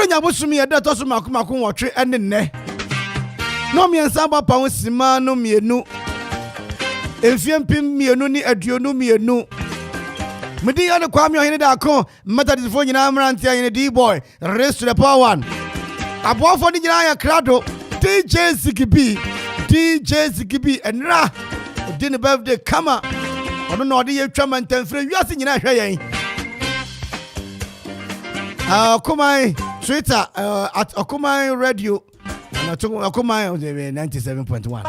Obrenya bosumi eda to so makomako nwotwe ene nne. No miensa ba pa sima no mienu. Emfiempim mienu ni aduonu mienu. Medi ya ne kwame ohene da ko metadifo nyina amrante ayene D-boy race to the power one. Aboafo ni nyina ya krado DJ Zikibi enra odi birthday kama ono no odi ye twa mantamfre wiase nyina hwe yen. Okumai Twitter at Okumai Radio and Okumai 97.1.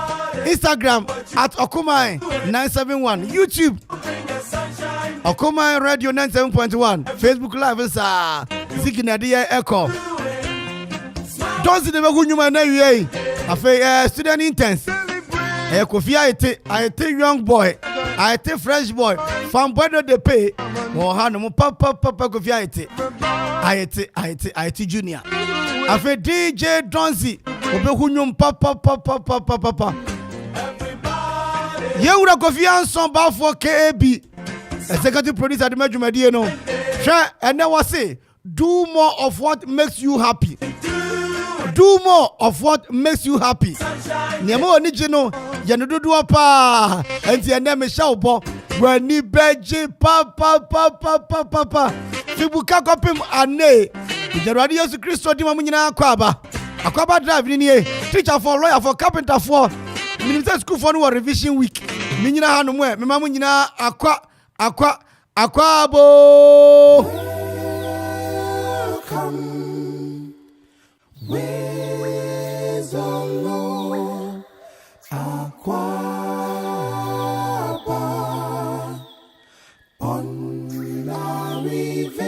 Instagram at Okumai 971. YouTube Okumai Radio 97.1. Facebook Live is Zikinadia Echo. Don't see the Nyuma na wie. Afa student intense. Kofi Ayete young boy. Ayete fresh boy. From boy no dey pay. Mo hanu papa Kofi Ayete junior. Afa DJ Donzi. Obehunyum papa. Yewura Kofi Anson ba for KAB. Executive producer at the Majumadi no. Share and then what say? Do more of what makes you happy. Do more of what makes you happy. Nyamo onijino yanududu apa. Enti ene me sha obo. Wani beji papa. Fibuka kopim ane. Ijarwadi Yesu Kristo di mamu nyina akwaba. Akwaba drive ni teacher for lawyer for carpenter for minister school for no revision week. Ni nyina hanu mu me mamu nyina akwabo. Welcome. Where's the Lord? Akwaba. On la rive.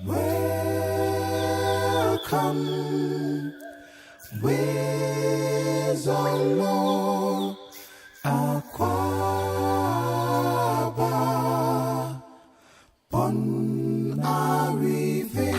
Welcome. Where's the Lord? Akwaba. On la rive.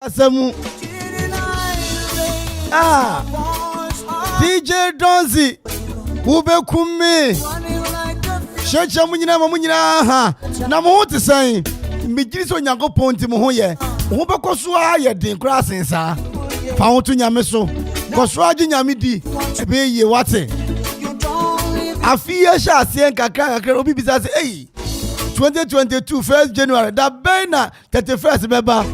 Asemu. DJ Donzi. Ube kumi. Shecha munyina ha. Na mo te san. Mejiri so Nyankopɔn ti mo ho ye. Ho be koso a ye den kra sensa. Fa ho to nyame so. Koso agi nyame di. Ebe ye wate. Afia sha asien kakra obi bisa say, "Hey, 2022 1st January da ben na 31st beba."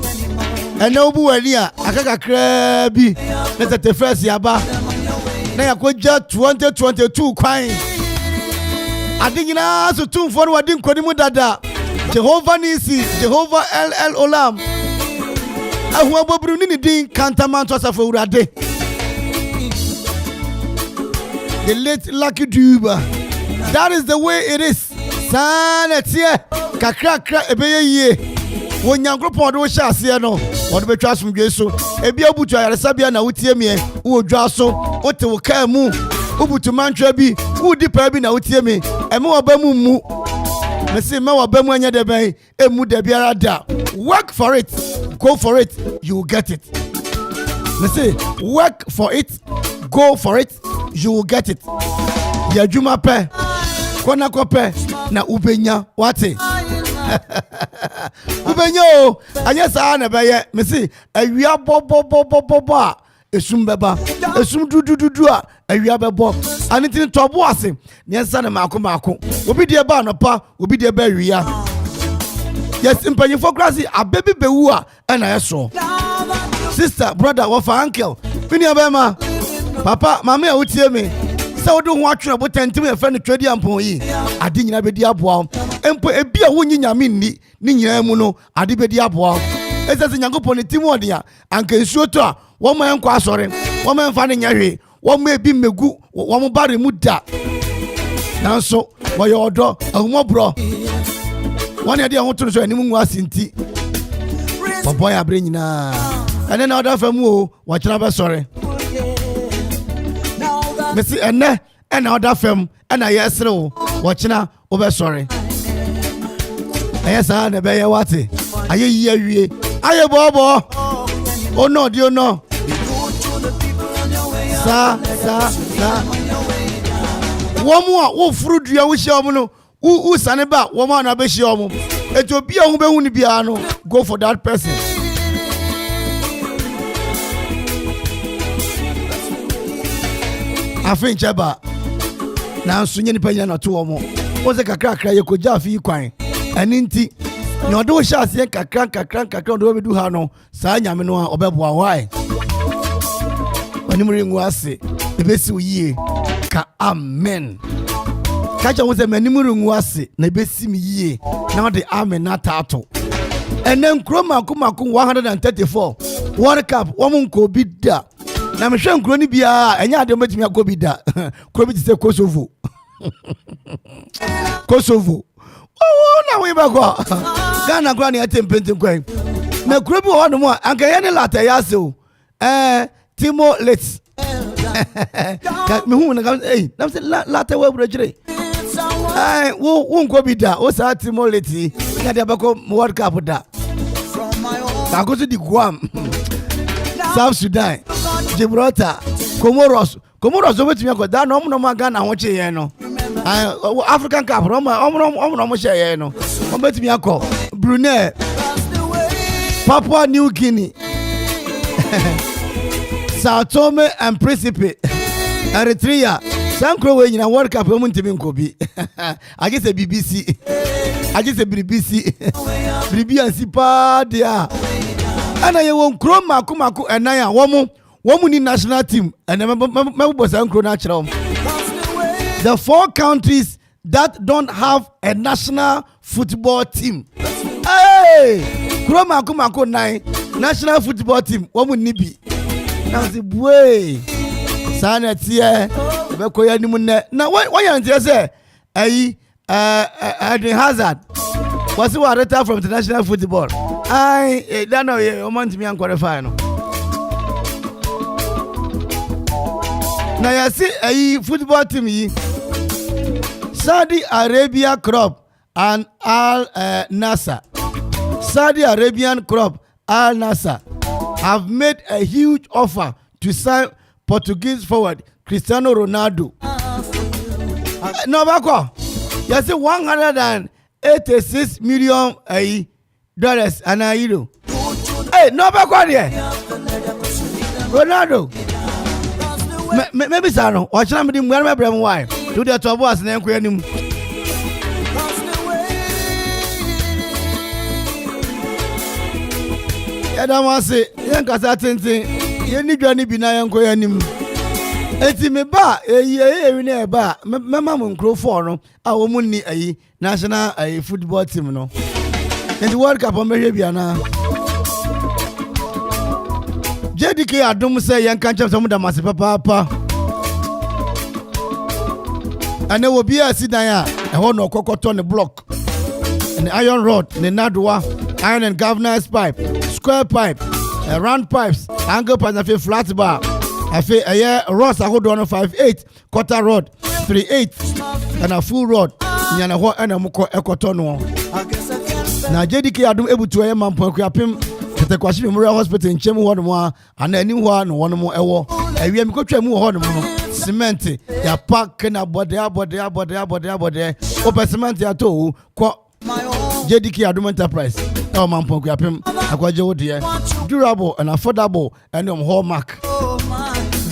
Ene obu wani a akakakra bi na 31st yaba. Na yakoja 2022 kwan. Adingina so tumfo no wadi nkoni mu dada. Jehovah Nisi, Jehovah El Olam. Ahu abobru ni din kantamanto asafo urade. The late Lucky Duba. That is the way it is. Sana tie kakra ebeye ye. Wo Nyankopɔn de wo hya ase no. Wo de betwa asomdwe so. Ebi abutu ayaresa bia na wotie me. Wo dwa so. Wo te wo ka mu. Ubutu mantwa bi. Wo di pa bi na wotie me. Eme wo ba mu mu. Mesi me wo ba mu anya de ben. Emu de biara da. Work for it. Go for it. You will get it. Mesi work for it. Go for it. You will get it. Ya juma pe. Kona kope na ubenya wate. Ubenya o anya saa na beye mesi awia bobo a esum beba esum dudu a awia bebo anitin tobo ase nyensa na mako obi de ba no pa obi de ba awia. Yes impanyefo krasi abebi bewu a na yeso. Sister brother wofa uncle fini abema papa mama ya utie me sa wodo ho atwere bo tentim ya friend twedi ampon yi ade nyina bedi aboa empo ebi a wonyi nyame ni nyina mu no ade bedi aboa esese Nyankopɔn ne tim ode a anka nsuo to a wo ma enko asore wo ma emfa ne nyahwe wo ma ebi megu wo mo bare mu da nanso wo ye odo ahumobro won ye de ho to so anim ngu asinti bobo ya bre nyina ene na oda famu o wo kyena be sore. Mesi ene oda fam ena yesre wo wochina wo be sorry ayesa na be ye wate aye yi awie aye bobo ono di ono sa womu a wo furu dua wo hia omo no u sane ba womu na be hia omo etobi a hu be hu ni bia no go for that person. Afin cheba na nsunye nipa nyina na to omo wo se kakra ye koja afi kwan ani nti na odo hya ase kakra odo bedu ha no saa nyame no a obeboa why oni muri ngu ase ebesi yie ka amen kacha wo se mani muri ngu ase na ebesi mi yie na ode amen na tato enen kroma kumako 134 World Cup wo mun ko bidda na me hwe nkro ni bia enya ade metimi akobi da kro bi se Kosovo na we ba go Ghana kro na yetempenti kwan na kro bi wo no mo anka ye ne lata ya se o Timo Let's ka me hu na ka na se lata we bro jire wo nko bi da o sa Timo Let's ya de ba ko World Cup da ka ko di Guam South Sudan Gibraltar, Comoros obetumi akoda na omo no Ghana ho che yen no. African Cup omo che yen no. Obetumi akọ Brunei, Papua New Guinea, Sao Tome and Principe, Eritrea. Sankro we nyina World Cup omo ntimi nkobi. Age se BBC. BBC pa dia. Ana ye won kro mako enan a womu ni national team and the 4 countries that don't have a national football team. Hey, Kroma kumako 9 national football team womu nibi. Now the boy sana tie be koya ni mu ne. Na why you say Eden Hazard was retired from international football. I don't know you want me and qualify no. Now you see a football team yi Saudi Arabia club and Al Nassr. Saudi Arabian club Al Nassr. have made a huge offer to sign Portuguese forward Cristiano Ronaldo. No, Bako. You see $186 million and a euro. Hey, no, Bako there. Ronaldo. Maybe Sano. Or shall I be wherever I'm wife? Do that to us and then quit him. I don't want to say, young Casatin, you need to be now and go him. Eti me ba we na ba mama mun kro for no a wo mun ni national football team no in the World Cup on me bia na JDK adom say yan kan cham some da mase papa ana wo bia sidan a ho no kokoto ne block and iron rod ne nadwa iron and governors pipe square pipe round pipes angle pipe and flat bar I feel a Ross I hold on 5/8 quarter rod 3/8 and a full rod nyana ho and a muko ekotono na JDK adum able to a man point kwapem Tetekwashimi Memorial Hospital in Chemu ho no and any ho no one mo ewo awia mi kotwa mu ho no cement ya pack na bode open cement ya to ko JDK adum enterprise no man point kwapem akwaje wo de durable and affordable and hallmark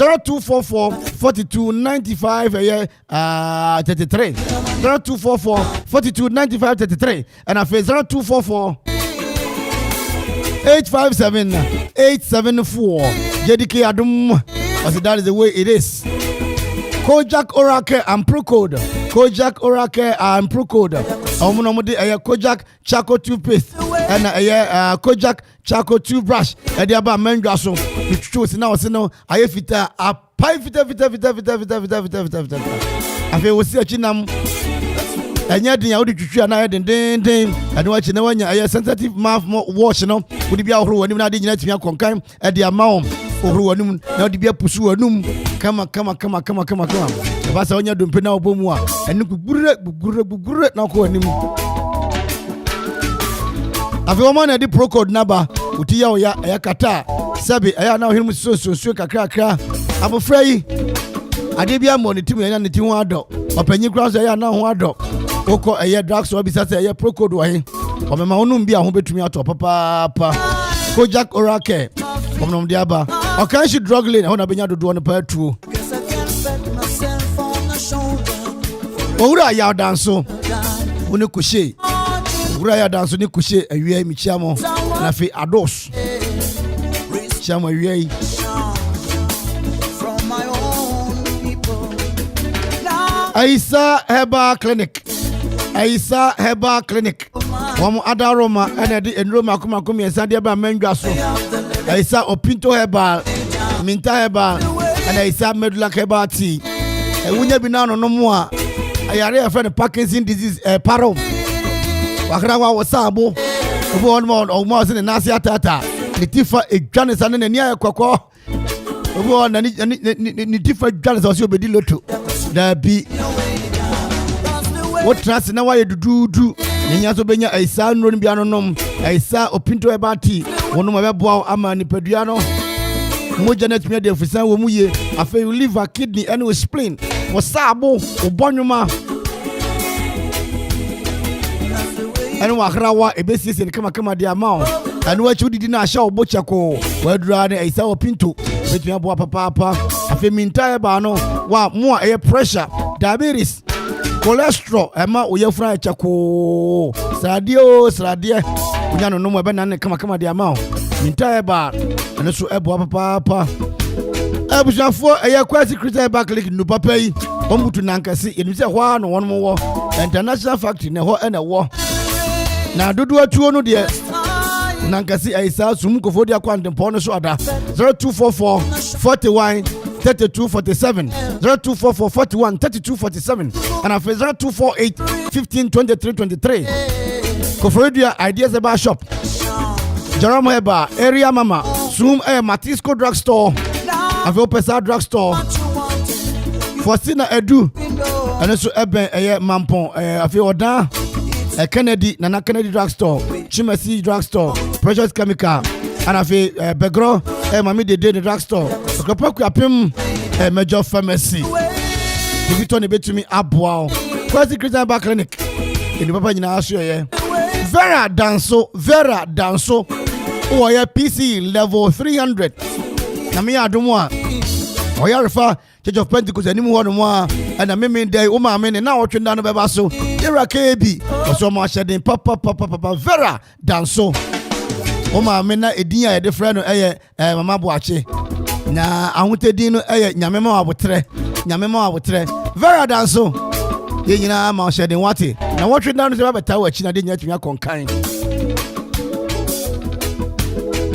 0244 42 95 33 0244 42 95 33 and I face 0244 857 874 JDK Adum. I said that is the way it is. Kojak Oracle and Procode. Kojak Oracle and Procode. Omunomode Kojak Charcoal toothpaste and Kojak Charcoal toothbrush. And the about mengaso. Which chose now no I fita a pipe fita. I feel we see a chinam. And yet the audi to na den and watching the one sensitive mouth wash no would be out who when you not didn't me concan at the amount or who not to be a pursue num come the pass on your dumpina bomwa and good now call him. I feel one at the Procode number Utia ya kata Sabi I now him so kakra I'm afraid I did be a money to me and the Tiwado or penny cross I now wado. Oko eye drugs or bisa say Procode wa he o me ma onum bia ho betumi ato papa Kojak Oracle omnom diaba o kan shi drug lane ho na benya dodo no pa tuo owura ya danso oni kushe owura ya danso ni kushe awia mi chiamo na fe ados chiamo awia Aisa Herbal Clinic. Aisa Herbal Clinic. Wamu adaroma ene enroma kuma yesande ba mengaso. Aisa Opinto Herbal, Minta Herbal, and Aisa Medulla Herbal tea. Ewunya binano no mo a ayare afa ne Parkinson disease paro. Wakra wa wasabo. Obo on mo se ne nasi atata. Ni tifa edwane sane ne nia kwakọ. Obo on ni tifa edwane so obedi loto. Da bi what trust na why dudu nya so benya Aisa nro bia no nom Aisa Opinto Ebati wono ma beboa ama ni padua no mo Janet me de fisan wo mu ye afa liver kidney and spleen wo sabo obonwuma anu wakrawa ebesisi ne kama de ama anu wa chudi na sha obochako wadura ne Aisa Opinto betumi abo papa afa minta eba no wa mo a pressure diabetes cholesterol ema oyefra chako sradie unya no no ebe na ne kama de ama minta eba ene so ebo papa abusafo kwasi Christian Herbal Clinic no papa yi omutu nankase enu se ho no won mo wo international factory ne ho ene wo na dodo atuo no de nankase Aisa sum kofodi akwande pon no so ada 0244 41 3247 0244 41 3247 and after 0248 15 23 23 Kofredia Ideas Herbal Shop Jerome Herbal Area Mama Zoom Matisco Drugstore Ave Opesa Drugstore Fosina Edu and also Eben Mampon Ave Oda Kennedy Nana Kennedy Drugstore Chimesi Drugstore Precious Chemical and afi begro mami de the drugstore okropa kuapem major pharmacy Victor ne betumi aboa Kwasi Christian Bar Clinic in papa nyina aso ye Vera Danso oya PC level 300 na me adomo a oya refa Church of Pentecost animu ho no mo a na me dey o ma me ne na otwenda no beba so Yera KB oso ma hyeden papa Vera Danso o ma me na edin a de frɛ no mama boache na ahotedin no nyame ma wabotre Vera Danso ye nyina ma hyeden wate na wotwenda no se ba beta wachi na de nya twia konkan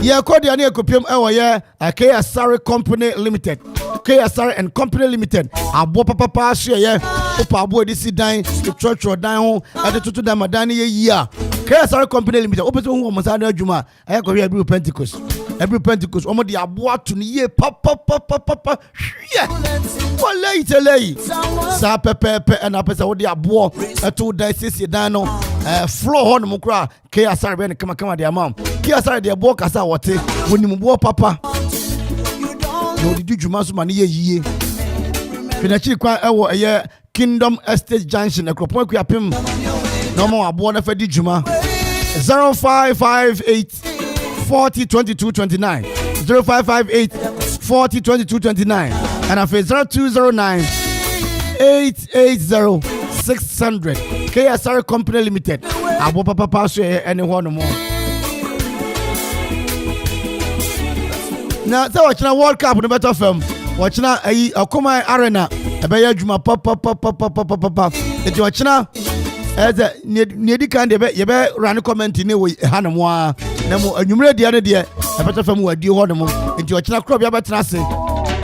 ye kodia ne ekopiem ye KSR Company Limited KSR and Company Limited abo papa ahye ye opa abo edisi dan church dan ho ade tutu dan madan ye yi a KSR Company Limited opeto hu omo sa na adwuma ayekọ every Pentecost omo de abo ato ne ye papa hwe wala itelei sa pepe na pesa wo de abo eto dan sisi dan no floor ho no mukra KSR be ne kama de amam KSR de abo kasa wote woni bo papa no di juma so mane ye yie finachi kwa ewo Kingdom Estate Junction ekropon akuapem no mo abo na fa di juma 0558 40 22 29 0558 40 22 29 and afa 0209 880 600 KSR Company Limited abo papa so ene ho no mo na se watching World Cup no better film watching Okuma Arena ebeya adwuma papa eti watching ne kan de ye be run comment ne we hanom a na mo anwumre dia ne de better film wadi ho no mo eti watching crop ya better ase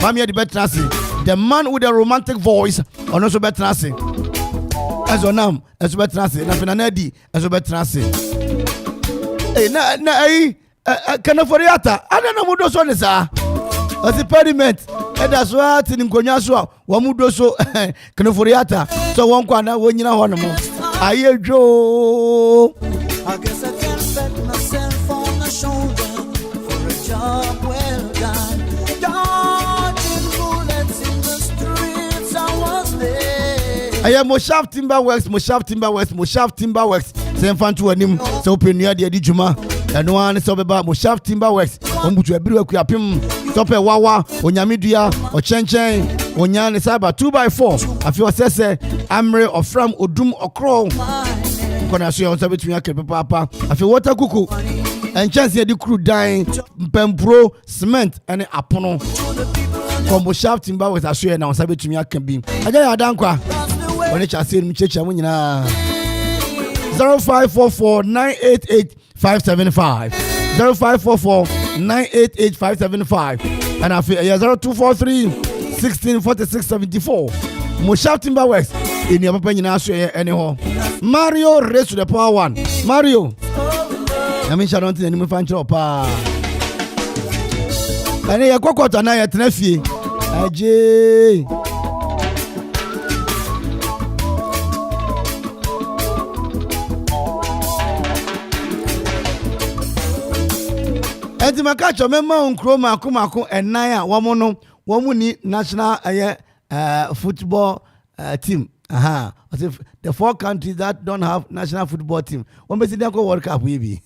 mama de better ase the man with the romantic voice ono so better ase azonam eso better ase na fina na di eso better ase kana foriata ana na mudo so ne sa ati parliament eda so ati ni nkonya so wa mudo so kana foriata so won kwa na wonyina ho no mo ayedwo I guess I can pat myself on the shoulder for a job well done dodging bullets in the streets I was there I am Moshaf Timber Works say fantu anim say openia de adijuma eno an se obeba Moshaf Timber Works ombutu abiru akuapem tope wawa onyamedua ochenchen onyane cyber 2x4 afi osese amre ofram odum okro kona so yonsa betumi akepe papa afi water kuku enchance ye di kru dan mpempro cement ene apono kombo Moshaf Timber Works aso na onsa betumi akabi aja ya dankwa oni chase mu checha mu nyina 0544 988 575 0544 988 575 and I feel 0243 1646 74 Moshaf Timber Works in your papa nyina so anyhow Mario race to the power one Mario I mean don't think any fan chop pa ani ya kokota na ya tenafie aje enti makacho mema onkro mako enan a womu ni national football team the 4 countries that don't have national football team one be dey go World Cup we be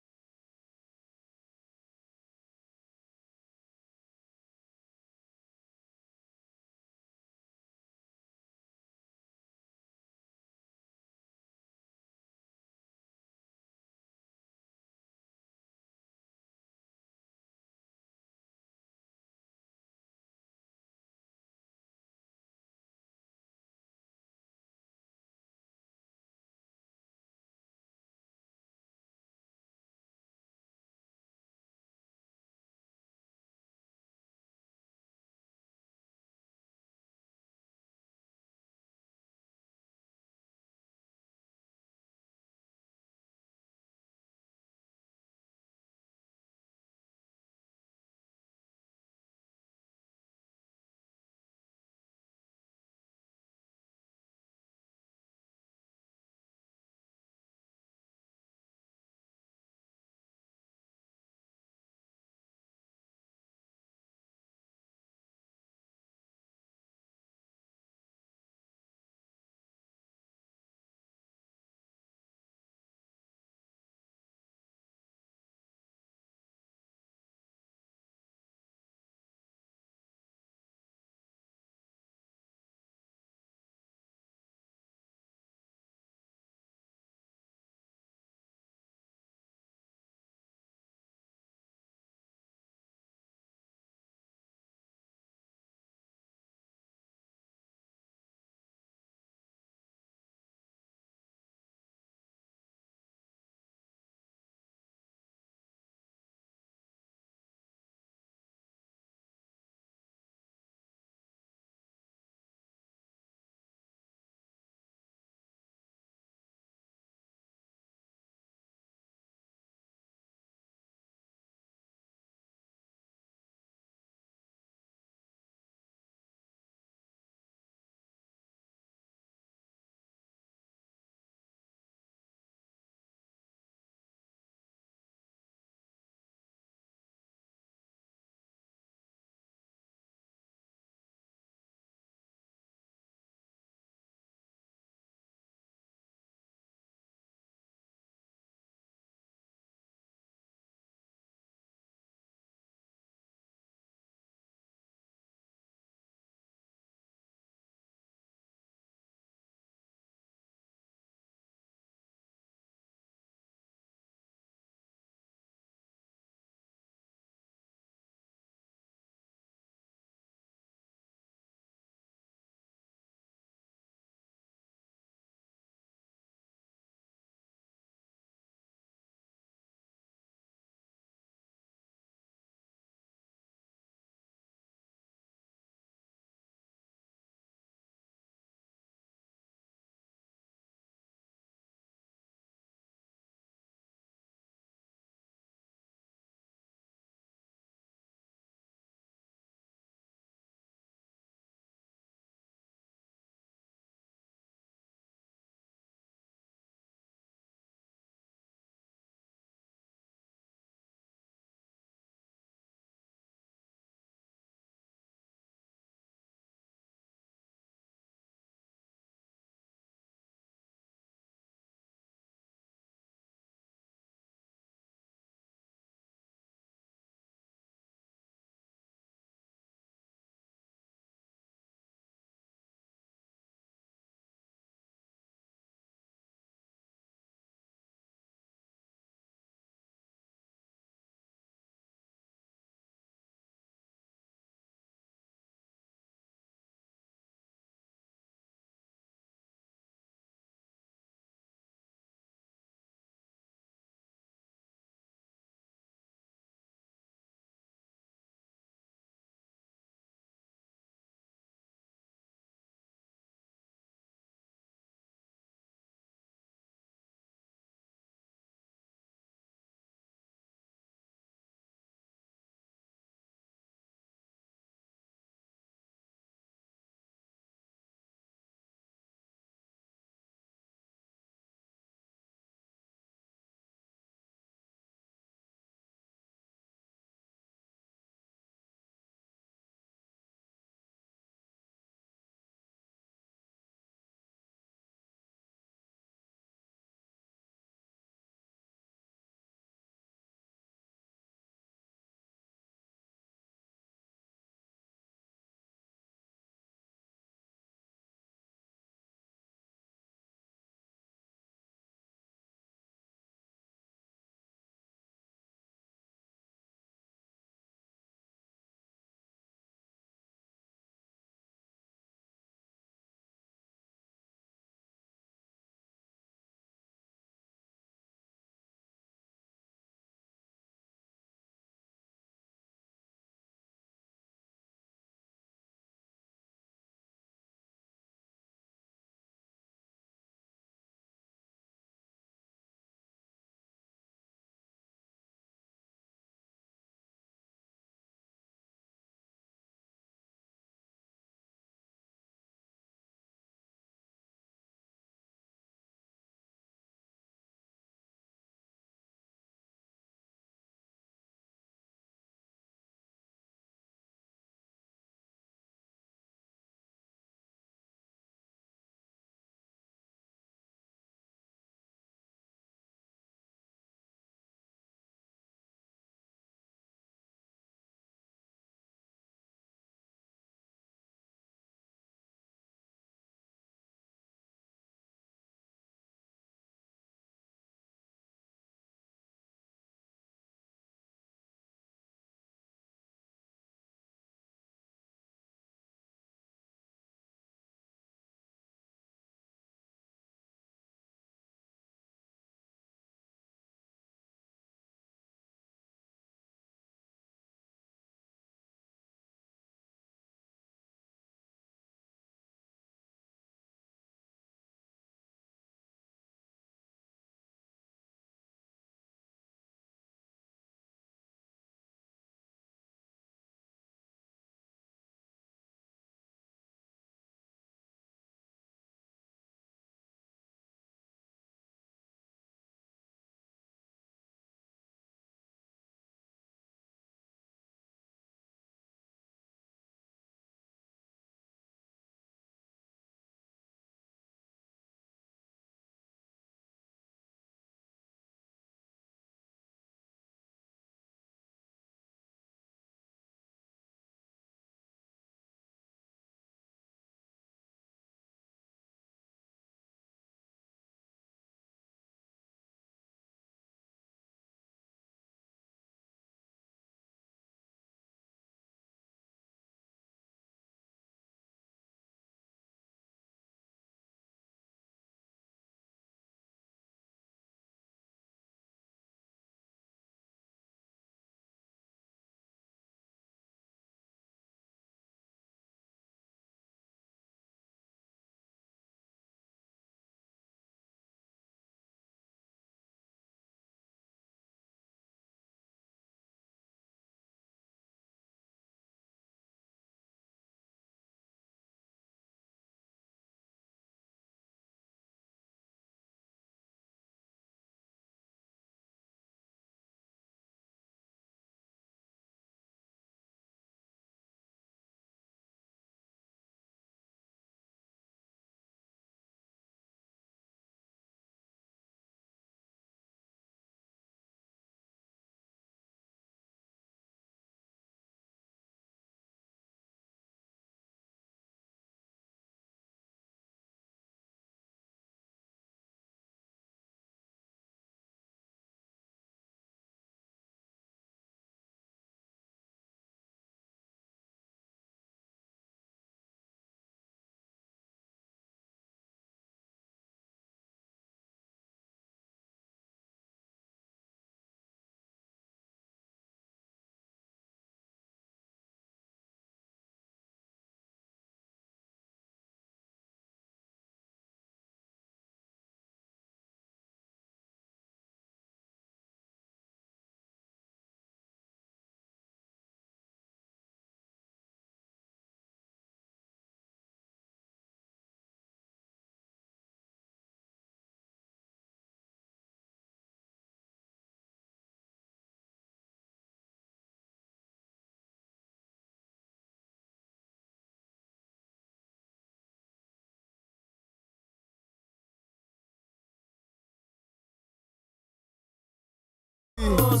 Don't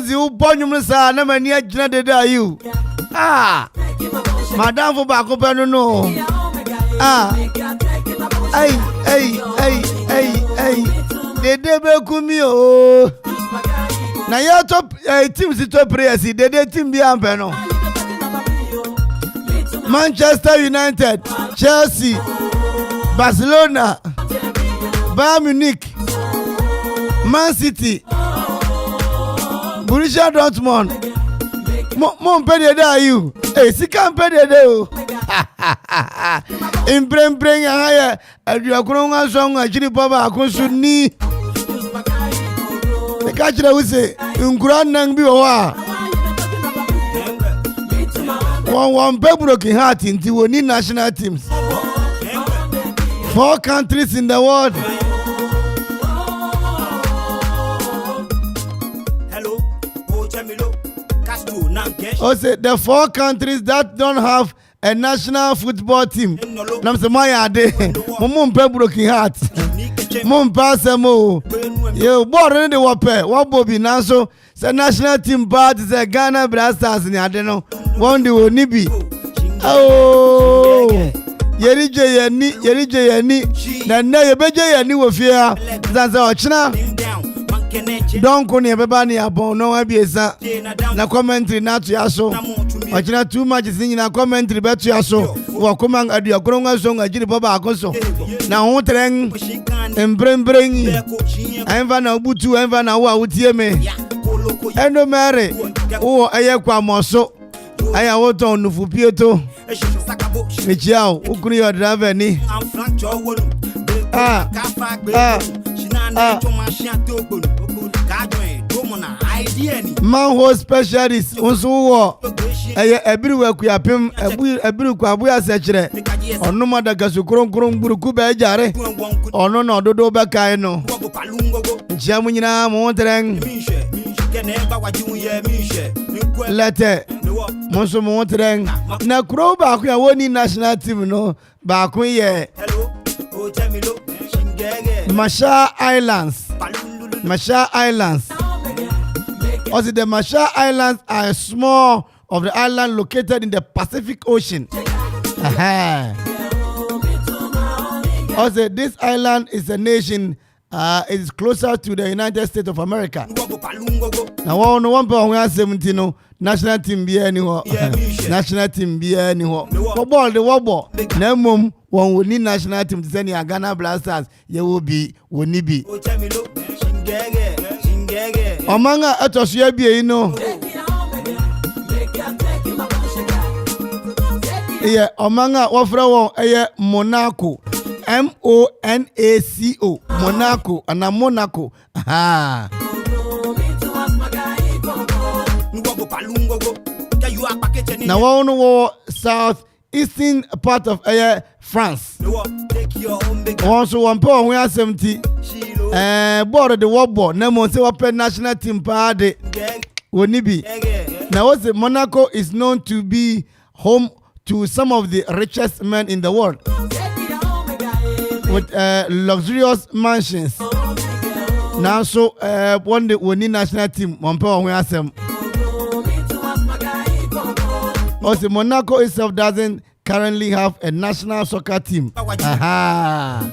you born you must never near Jina you. Madame for back up no. Hey. They debe kumio. Na your top team si top players. They team be ampeno. Manchester United, Chelsea, Barcelona, Bayern Munich, Man City, Borussia Dortmund. Mon pede da you. Si kan pede de o. Imprem haya aduakuronga song ajiri baba akunsu ni. E ka kire wo se nkura nan bi wo a. One broken heart in the national teams. 4 countries in the world. Also, the 4 countries that don't have a national football team. Nam se maya de. Mum broken heart. Mum pass mo. You born the wape. What Bobby Naso? The national team part is a Ghana Blasters in Adeno. One day will be. Oh, Yerije yani. Then you beje yani wo fear. That's our china. Don't go near Bebani upon no abuse. Na commentary not to yaso. Wachina too much is in a commentary bet to yaso. Or come at your growing song a jiri baba akoso. Now won't ring and bring. I'm van Obutu and van Awa with me. And no marry. Oh, I kwa moso. I want on Nufupieto. Michao, Ukuri or driver ni. Manhole specialist also everywhere we have him every kwabuya sechere onu madaga sukron buruku be jare onu no dodo be kai no jamu nyina mo treng lete monso mo treng na kro ba ku ya woni national team no ba ku ye Marshall Islands. Also, the Marshall Islands are small of the island located in the Pacific Ocean. Also, this island is a nation. It is closer to the United States of America. Now, one point 17 national team be anywhere. National team be anywhere. Football, the football. Nemum one will need national team to send you Ghana Blasters. You will be Wonibi. Amanga atosuya bi you know. Yeah, amanga wafra won Monaco. Monaco. Monaco and Monaco. Aha. Now one war south eastern part of France. Also one pound we are 70. Board the war board. Nemo say what national team party. Wonibi. Now what's it? Monaco is known to be home to some of the richest men in the world. With luxurious mansions. Now so one day we need national team. One pound we are some. Also, Monaco itself doesn't currently have a national soccer team. Aha.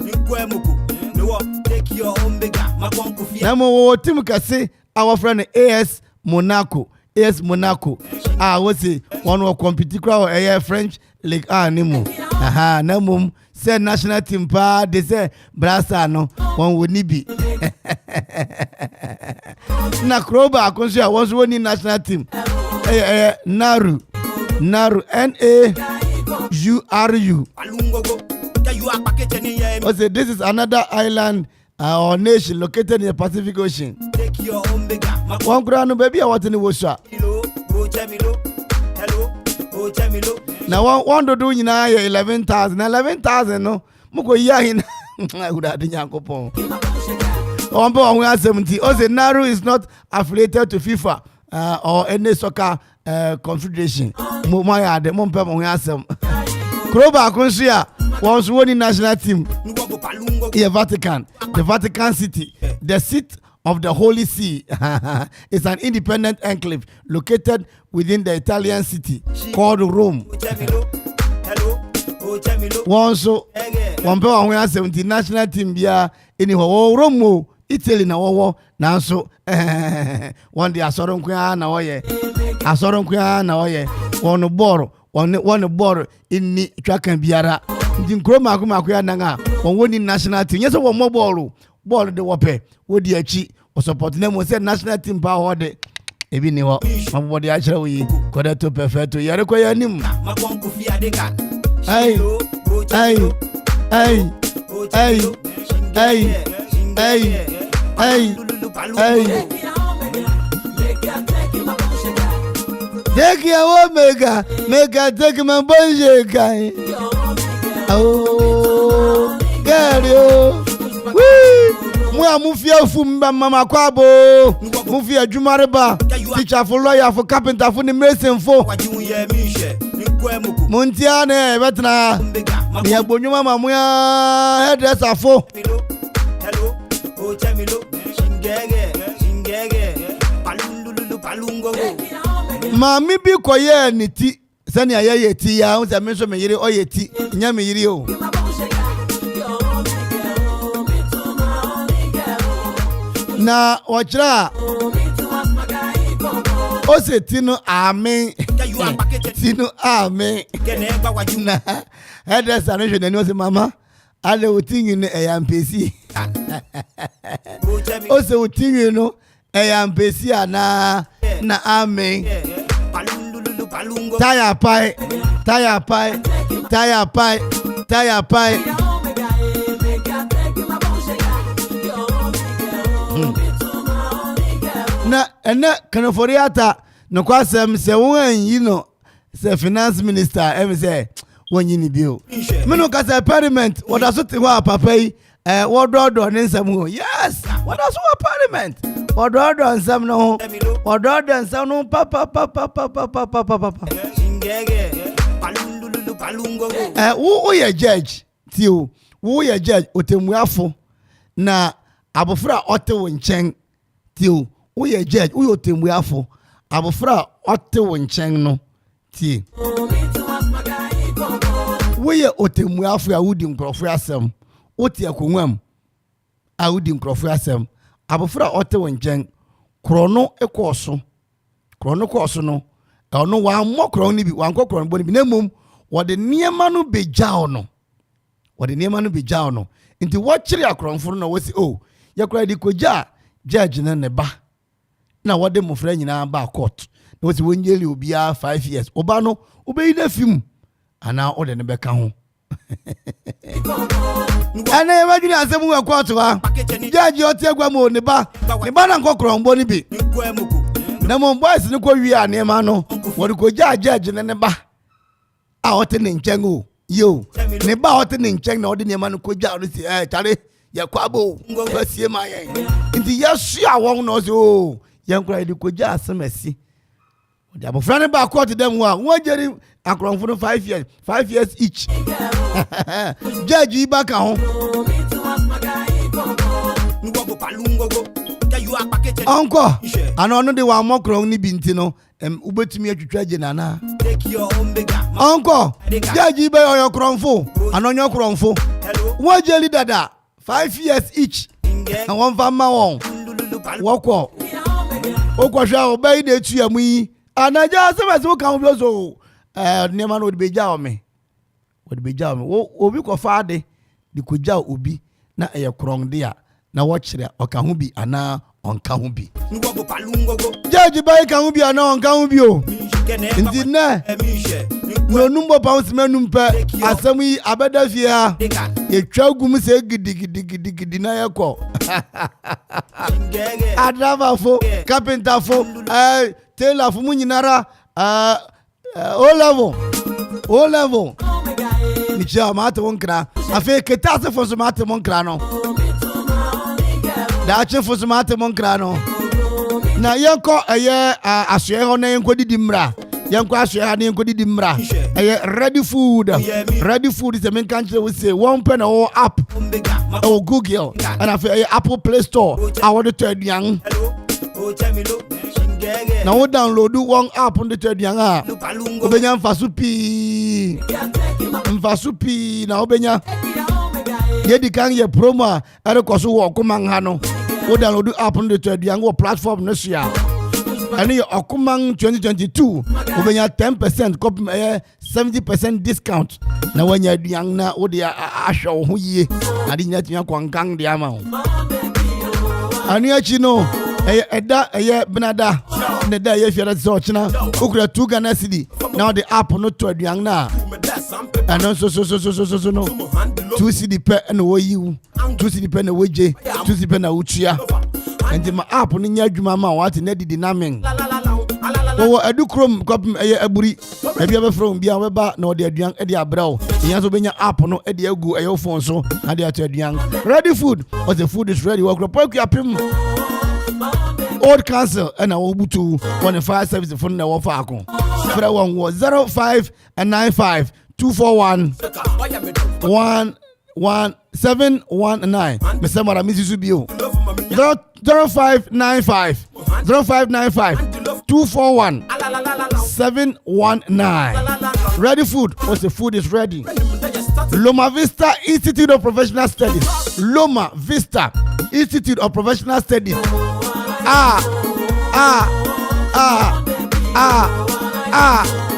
Now, team can say our friend AS Monaco. AS Monaco. What's it? One will compete with French League Nemo. Aha. Nemo say national team pa. They say Brasa no. One would need be. Na Kroba consider was winning national team. Nauru. Nauru. Also, this is another island or nation located in the Pacific Ocean. One grand baby, I want to know. Now, one to do in 11,000. 11,000, no. Muko yahin. I would have done Yankopon. 170. Also, Nauru is not affiliated to FIFA or any soccer confederation. Kroba Konsia was winning national team. Yeah, Vatican. The Vatican City. The seat of the Holy See. It's an independent enclave located within the Italian city called Rome. One so one power when 70 national team bia anyhow Rome Italy na wo na so one day asoron kwa na oye one ball inni twakan biara ndi nkroma akoma ya nanga won woni national team yes won mo ball de wope wodi achi o support na mo say national team ba ho de ebi ni ho mabo de achira wi koda to perfecto yare ko ya nim ai take your omega, take my bonje guy. Oh, girl, yo. Wee! Mwa mufia fumba mama kwabo. Mufia jumareba. Teacher for lawyer for carpenter for the mason for. Montiane, betna. Niya bonyo mama mwa hairdresser for. Hello, oh chamilo, shingege, palungo. Mami bi koye ni ti sani ayaye ti ya unza menso me yire oye ti nya me yire o na ochra o se tinu amen na hede sanjo ne o se mama ale otinyi ne eyampesi o se otinyi no eyampesi ana na amen tire pie na ene kanoforiata no kwasem se won yi no se finance minister em say won yi ni bio me no ka se parliament what so te wa papa yi wododo ne nsam ho yes what so parliament wododo nsam no wododo nsam no papa wo ye judge tio wo ye judge otemuafo na abofra ote wo nchen tio wo ye judge wo otemuafo abofra ote wo nchen no tie wo ye otemuafo a wudi nkrofo asem oti akonwam a wudi nkrofo asem abofra ote wo nchen krono ekoso no ono wa mokro ni bi wa nkokro bo ni bi na mom wode niema no bejao no nti watchiri akronfo no wasi yakura di koja judge ne ba na wode mofra nyina ba court na wasi wonyeli obia 5 years oba no obeyi na film ana ode ne beka ho ana imagine asemu we court wa judge otegwa mo ne ba na nkokro mbo ni bi na mo boys ni ko wi anema no wode koja judge ne ba a ote ne nchen o yo ne ba ote ne nchen na ode ne ma no koja no si tare ya kwabo basie ma yen nti yesu awon no so yen kura di koja asemasi ode abofra ne ba court dem wa won jeri akronfo no 5 years each judge ba ka ho Uncle, ano de wa mokro ni binti no ubetumi atwitwa jenana Uncle, judge be oyo kronfo anonyo kronfo wo jeli dada 5 years each and one fama won woko okwahwa obey de tuamu yi anaja semase kan bi so nema no de beja o me obi ko faade di koja obi na eye kron de a na wo kire oka hu bi ana onka hu bi judge bai ka hu bi ana onka hu bi o ndi na no number pounds menum pe asem yi abeda fie ha etwa gum se gidi na yeko adrava fo carpenter fo tailor fo munyinara o level ni cha mate wonkra afi keta se fo so mate wonkra no da che fo so mate wonkra no na yenko eye asoe ho na yenko didi mra Yankwash and Yankodi Dimra. Ready food. Ready food is a main country. We say 1 pen or app or Google and I Apple Play Store. I want to tell young. Now we download one app on the third young. Obenya Mfasupi na obenya. Yedi kan ye promo ere koso wo Okuman hano. We download app on the third young platform this year. And your Okuman 2022 obenya 10% copy 70% discount. Na when you young na odi asho ho yie. Adi nyati yakwankan de ama ho. Ani achi no eda benada ne da ye fiara so china ukura 2 Ghana cedi now the app no to aduan na and so no 2 cedi per na wo yiwu 2 cedi per na woje 2 cedi per na utua and my app no nya adwuma ma what na didi na men wo edu krom kopim aburi e bia be from bia we ba na o de aduan e de abrawo yan so benya app no e de agu e yo phone so na de aduan ready food or the food is ready wo kro apim Old Council and our Ubutu 15 service phone na wo fa akon. Fira one was 0595 241 11719. Mr. Mara Mrs. Subio 0595 241 719. Ready food. Once the food is ready. Loma Vista Institute of Professional Studies. Loma Vista Institute of Professional Studies.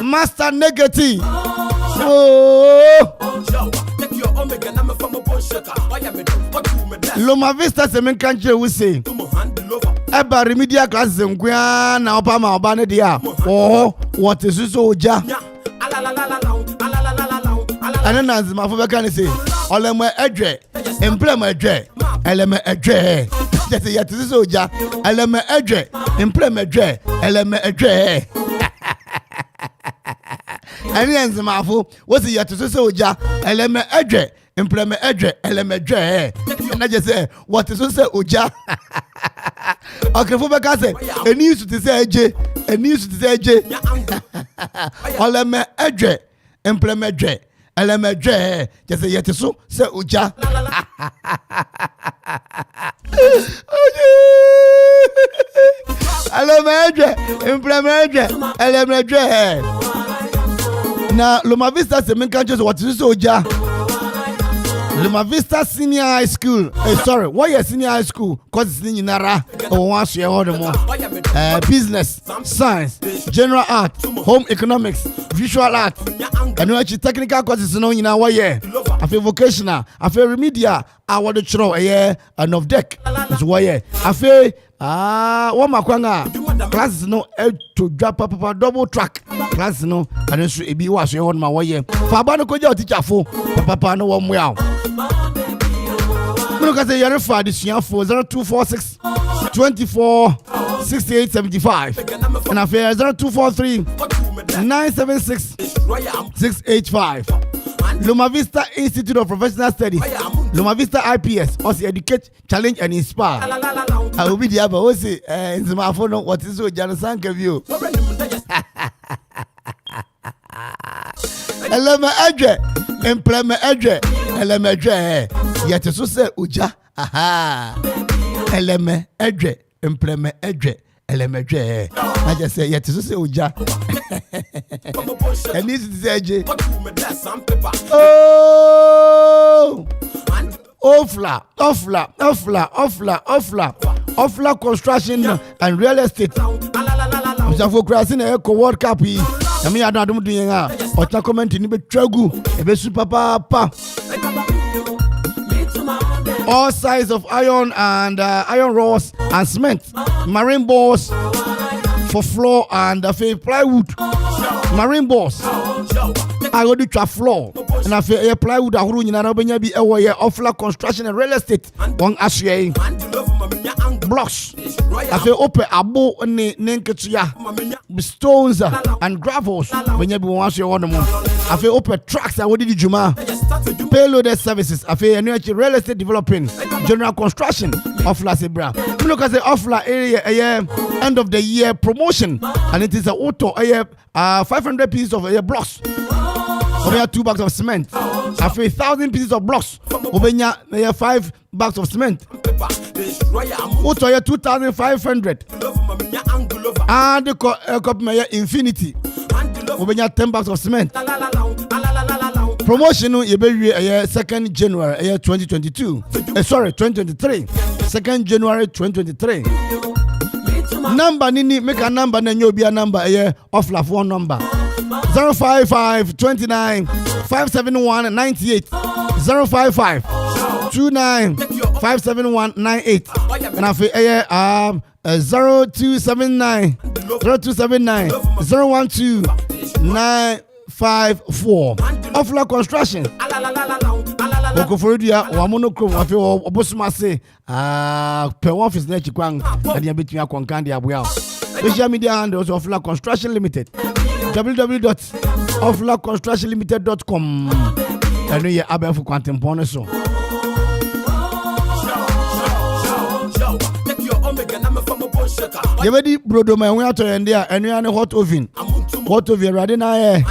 Master negative. Oh. Loma Vista semen country we say. Eba remedial classes nkwa na opa ma oba ne dia. Oh, what is so oja? Anana nzima fo be kan say. Olemo edwe, emplem edwe, eleme edwe. Just yet is so ja, eleme edwe, emplem edwe, eleme edwe. Ani nzima fo, what is yet is so ja, eleme edwe, emplem edwe, eleme edwe. And I just say, what is so oja? Okay, for back say, a news to say J, a news to say J. Oleme edwe, emplem edwe. LMJ, just yet so say uja. LMJ, implement LMJ. Now, Loma Vista semen countries what is uja? Loma Vista Senior High School. Sorry, why is senior high school? Cause it's in Nara or once you order more. Business, science, general art, home economics, visual art. And you actually technical courses no in our year. I feel vocational, I feel remedial, I want to throw a year and of deck. That's why yeah. I feel what my kwanga classes no to drop up a double track. Classes no and then should be was on my way. Fabano koja teacher for papa no one well. Look at the year for this year for 0246 24 6875 and I feel 0243 976 685. Loma Vista Institute of Professional Studies. Loma Vista IPS. Also educate, challenge and inspire. I will be the other. What's it? In my phone, what is so Jonathan Keview? Eleme edge, employment edge, eleme edge. Yet so say uja. Aha. Eleme edge, employment edge. LMJ. I just say, yet to say uja. And this is AJ. Oh, Offla construction and real estate. I'm for crossing a Eco World Cup. I mean, I don't do it. Or to comment in the Tragu, a super papa. All sides of iron and iron rods and cement, marine balls for floor and plywood, marine balls. I go to floor and I feel plywood. I will not be a way of construction and real estate. One ashe blocks. I feel open a bow and stones and gravels when you want your one more. I feel open tracks. I would do Juma payloaded services. I feel energy real estate developing general construction of La Sebra. Look at the Offla area end of the year promotion, and it is a auto 500 pieces of blocks. Over 2 bags of cement. After 1,000 pieces of blocks. Over 5 bags of cement. Auto 2,500. And the copy infinity. Over 10 bags of cement. Promotion you be 2nd January 2022. Sorry, 2023. 2nd January 2023. Number nini make a number na nyo be a number off la phone number 055 29 571 98 055 29 571 98 and I feel 0279 0279 012 954 Offla Construction. Oko Florida wa monochrome afi obosuma se per office na chikwang ade abetumi akonkan de aboya. Social media handles of Offla Construction Limited. www.offlaconstructionlimited.com. Anu ye abefu kwantempon so. Yebedi brodo ma enwe ato yende a enu ane hot oven. Hot oven rade na ye.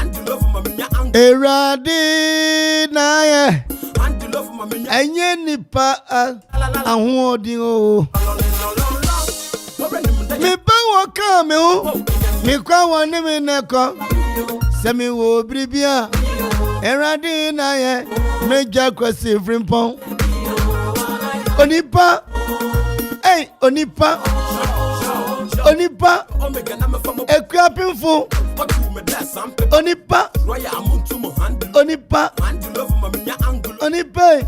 Erade na ye. Enye nipa ahoodin o. Me pa wo ka me o. Me kwa wo ne me neko. Se me wo bribia. Erade na ye. Meja kwesi frimpon. Onipa. Hey, Onipa. Onipa. Ekwapinfo. Onipa. Onipa. Onipa.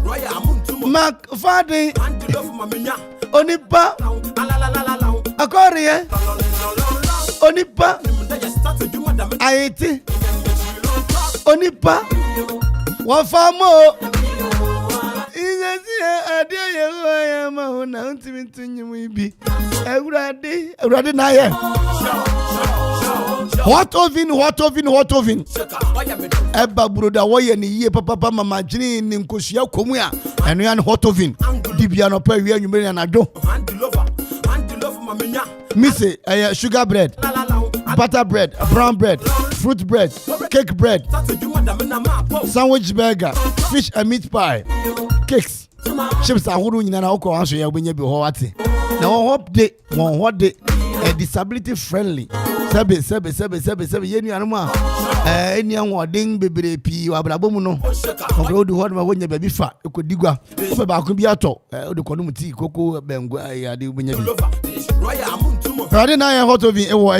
Mark Fadi. Onipa. Akoriye. Onipa. Aiti. Onipa. Wafamo. Everybody na here. Hot oven. Eba broda woye ni ye papa mama jini ni nkosia komu a. Enu ya hot oven. Dibia no pa wi anwumere na do. Mise sugar bread, butter bread, brown bread, fruit bread, cake bread, sandwich burger, fish and meat pie, cakes, chips ahuru nyina na okọ anso ya obenya bi ho ate. Na one hot day, disability friendly. Sebe yenu anuma eni anwodin bebre pi wabrabo mu no. Okro du ho ma wonya ba bi fa ekodigwa. Ofe ba ko bi ato odikono muti koko bengo ade obenya bi. Rade na ya hot oven ewo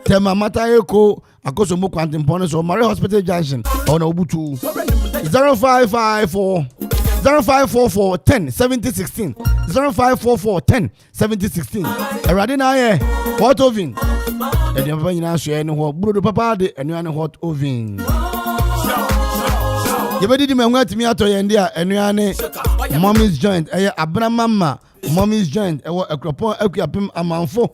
tema mata eko akoso mo kwantempon so Mary Hospital Junction ona obutu 0554 0544 10 7016 0544 10 7016 Rade na ya hot oven ede papa nyina so ene ho brodo papa de enu ane hot oven yebedi di menwa timi ato yende a enu ane mommy's joint abramama mommy's joint ekropon akuapem amanfo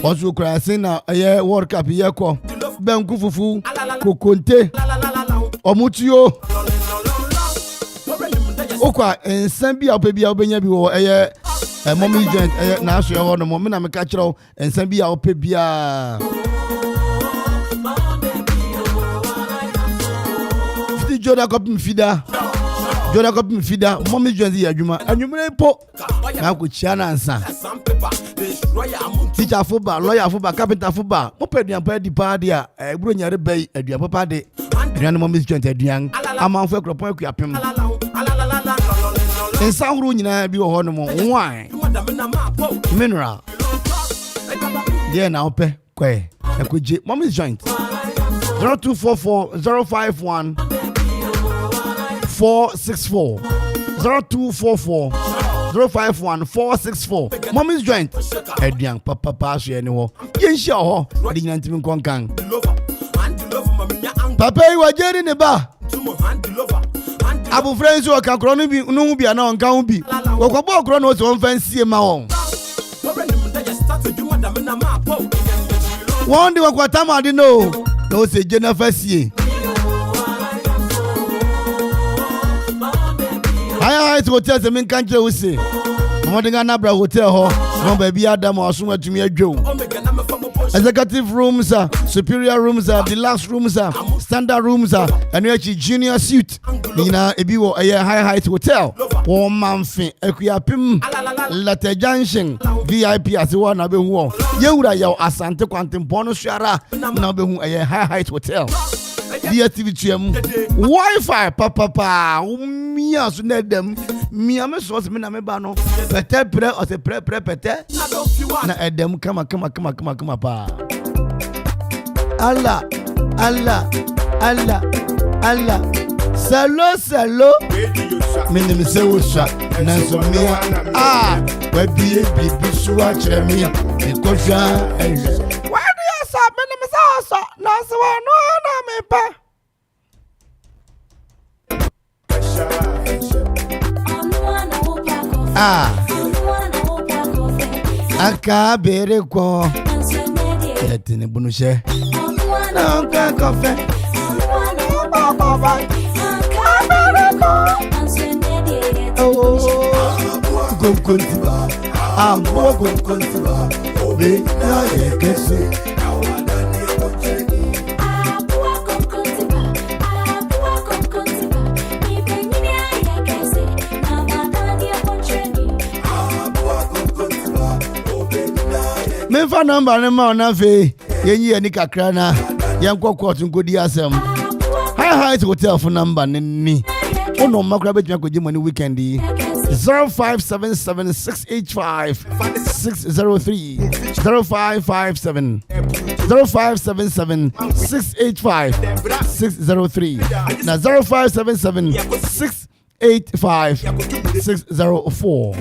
ozu krasin na World Cup yeko benku fufu kokonte omutio okwa ensan bia opebia obenya bi wo mommy's joint na aso ho no me na me ka kire ensan bia opebia Joda kopim fida mommy's joint ya adwuma anwumre po na ko chiana ansa teacher football lawyer football carpenter football mo peduan pa di pa dia eburo nyare bai aduan papa de aduan mommy's joint aduan amanfo ekropon akuapem ensa huru nyina bi wo ho no mo wine mineral dia na ope kwe ekoje mommy's joint 0244 051 464 0244 051 464 mommy's joint edian papa so ene ho yenhia ho de nyina ntimi konkan papa yi wajeri ne ba abu friends o kan kro no bi no hu bia na onkan hu bi kokobo kro no so fansie ma won won de wakwata ma de no se jena fasie I to tell the men can't you say Modingana Bra Hotel Hall, no baby Adam or somewhere to me a Joe. Executive rooms, superior rooms, deluxe rooms, standard rooms, and actually junior suite. Nina Ebiwo a high height hotel. Warm Manfi, Equiapim, Latte Junction, VIP as one of the war. Yura Yo Asante Quantum Bonus Shara, Nabu a high height hotel. DSTV Wi-Fi, papa, Mia Sunedem, Mia Messos Minamebano, Pete Pre or the Pre-Pete, na Edem, come pa. Allah, Salo, Minim Sewusha, Nansomia, where be Bishua Chemia, because why do you say Minim Sasa, Naswa, no, pa. Aka bere ko etini bunu she na ka kofe obe na yekese Mefa number ne ma na fe yenyi ani kakra na yenko court nkodi asem high height hotel phone number ni ono makra betuma koji money weekend 0577-685-603 0577-685-603 na 0577-685-604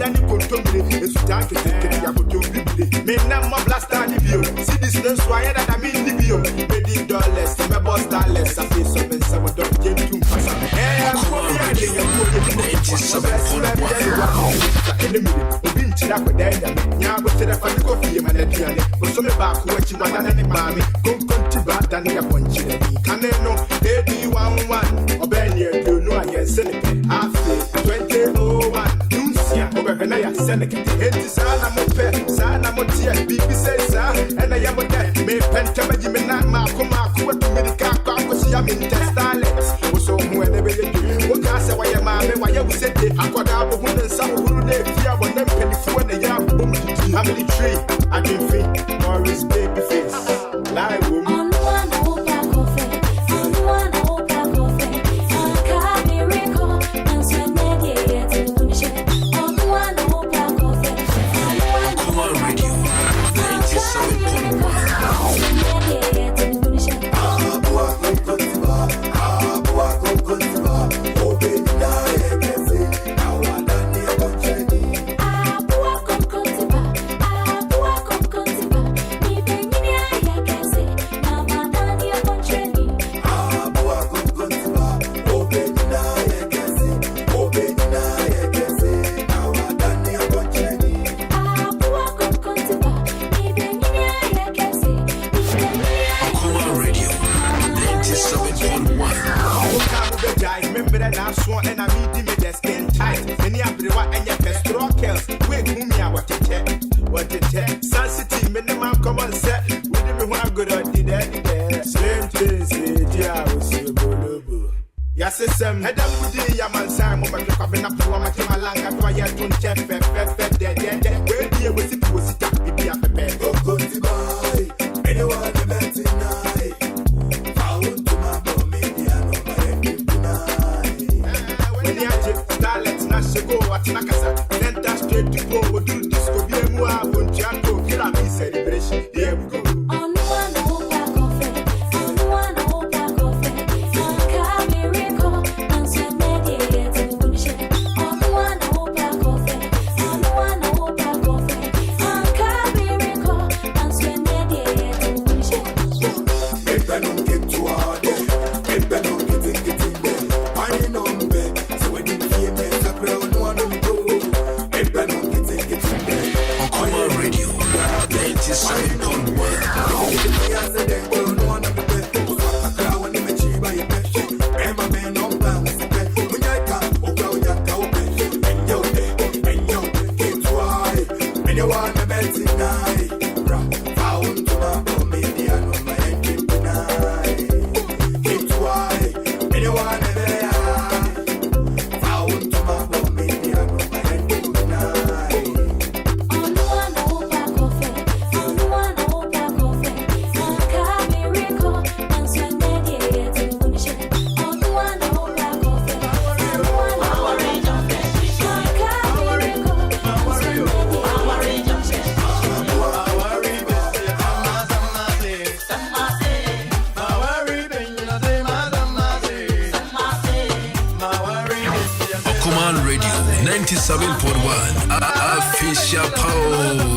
97.1 Official Power.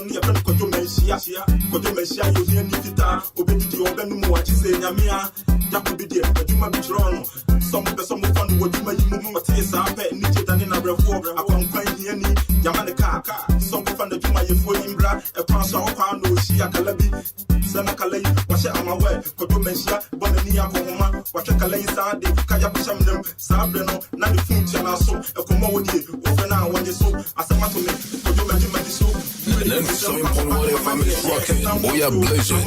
no ne yɛfɛ no kɔdwo manhyia yɛ ohia ni fitaa obɛdidi ɔbɛno mu wakye sɛ nyamea yakobi deɛ adwuma bi kyerɛ no sɔm pɛ sɔm fa no wadwuma yi mu ɔtee saa pɛ ne gye dane nabrɛfoɔ akwankwan hiani yama ne kaa sɔm fa no adwuma yɛfoɔ yi mbra ɛkwan so a wɔkwaa na ɔhyia kala bi sɛ na kala yi wahyɛ amawɛ kɔdwo manhyia bɔnani akɔhoma wahwɛ kala yi saa de kaya kɔhyɛ mnam saa berɛ no na ne fon tua no so ɛkɔmmɔ wo die wɔfrɛ no a wɔgye so asɛm ato me kɔdwo manhyia so Let me show you what if I'm rocking. We are blazing.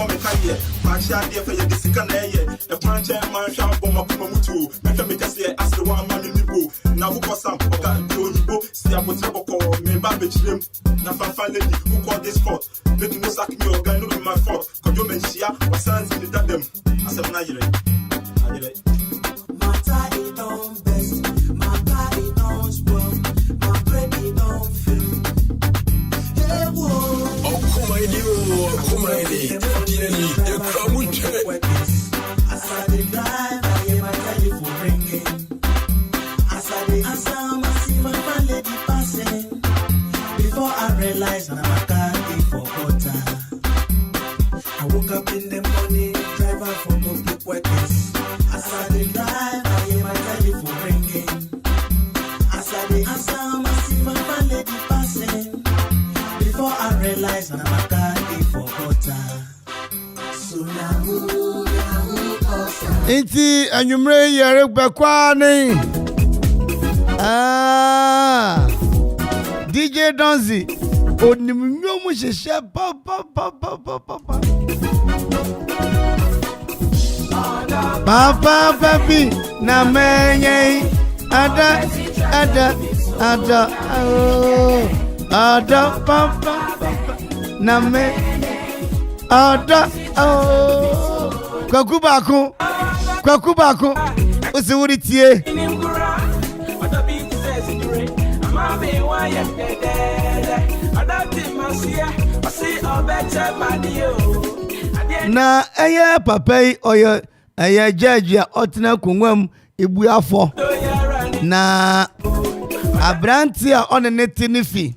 Before I realized I'm a candy for water. I woke up in the morning, driver for public workers. As I drive, I hear my telephone ringing. As I answer, I see my lady passing. Before I realized I'm a candy for water. So now, Inti anyumre yere bekwani. DJ Donzi onimnyomu sheshe papa baby na menye ada papa na me ada kwaku bako usiwuri tie na eye papai oyo eye judge ya otena kunwam ebuafo na abranti a onene tinifi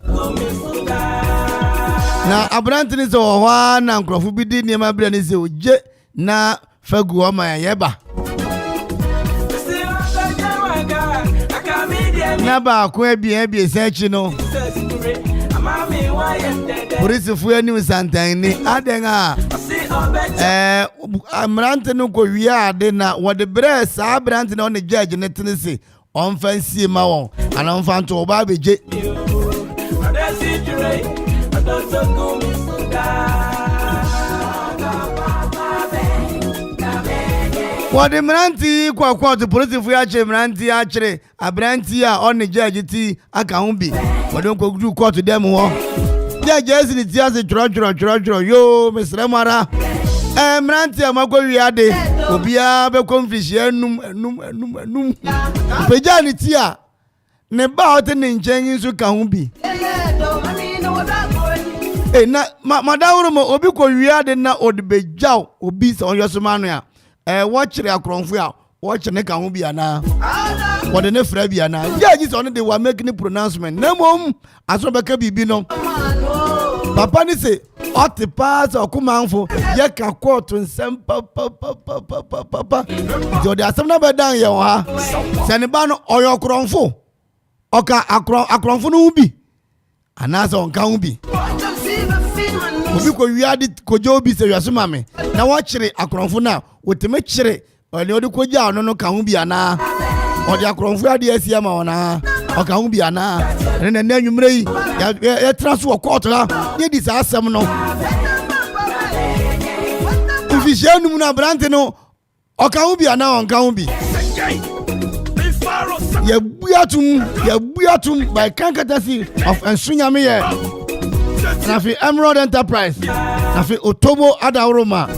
na abranti ni so ho na nkrofo bi di niam abra ni se oje na fagu o ma yeba na ba ko ebie search no polisi fuya ni santan ni adenga amrante no ko wiya ade na wode bre sa brante na on judge ne tenisi on fancy ma won ana on fan to ba beje wode mranti kwa to polisi fuya che mranti a kire abranti a on judge ti aka hu bi wode ko gru court dem ho judge ni ti ase choro yo mesre mara mranti amako wiade obia be konfishi enum peja ni ti a ne ba o te ne nchen nso ka hu bi na madawuro mo obi ko wiade na odbejaw obi so yosoma no a watchre akronfo a watch ne ka hu bi ana wode ne fra bi ana judge so no dey were making pronouncement na mom aso beka bibi no papa ni se oti pass okumanfo ye ka court nsem papa jo de asem na bedan ye wo ha se ne ba no oyo kronfo oka akronfo no bi ana so nka hu bi obi ko wiade ko jo bi se wiaso mame na wo kire akronfo na woteme kire oni odi ko ja no ka hu bi ana odi akronfo ade asia ma wona oka hu bi ana ne na nwumre yi ya transfer court la ye di sa asem no ifishenum na brante no oka hu bi ana onka hu bi ya buatum by kankatasi of ensunyame ye na fi Emerald Enterprise na fi Otobo Adauroma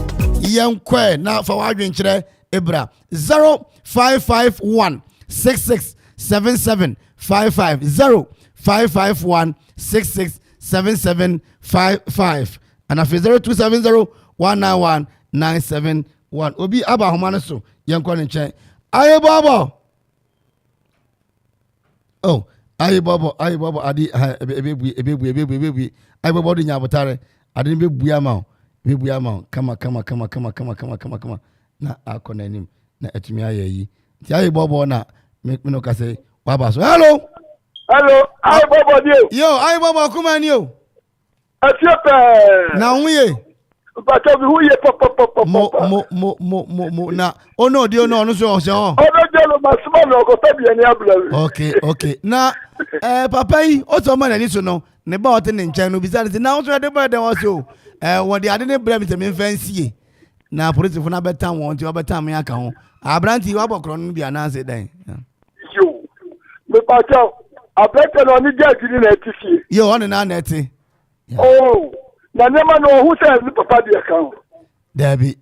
yenkwe na fa wadwen kire ebra 0551 667755 0551 667755 and afi 0270191971 obi aba homa so yenkwe nche aye baba oh Ayi bobo adi ebebu ayi bobo di nyabotare adi bebu ama kama na akona nim na etumi ayi ti ayi bobo na me no ka say wa ba so hello ayi bobo dio yo ayi bobo kuma ni o atiepe na huye but of huye pop mo na ono dio no no so se o ono jelo masma no ko tabi ani abla okay na papa yi o so ma na ni so no ne ba o te ne nchen no bizarre na o so de ba de o so won de ade ne bra mi te me fancy na police fo na beta won ti o beta me aka ho abranti wa bokro no bia na se dan yo me pa cha abeta no ni judge ni na tifie yo on na eti oh na nema no hu se ni papa de aka ho dabi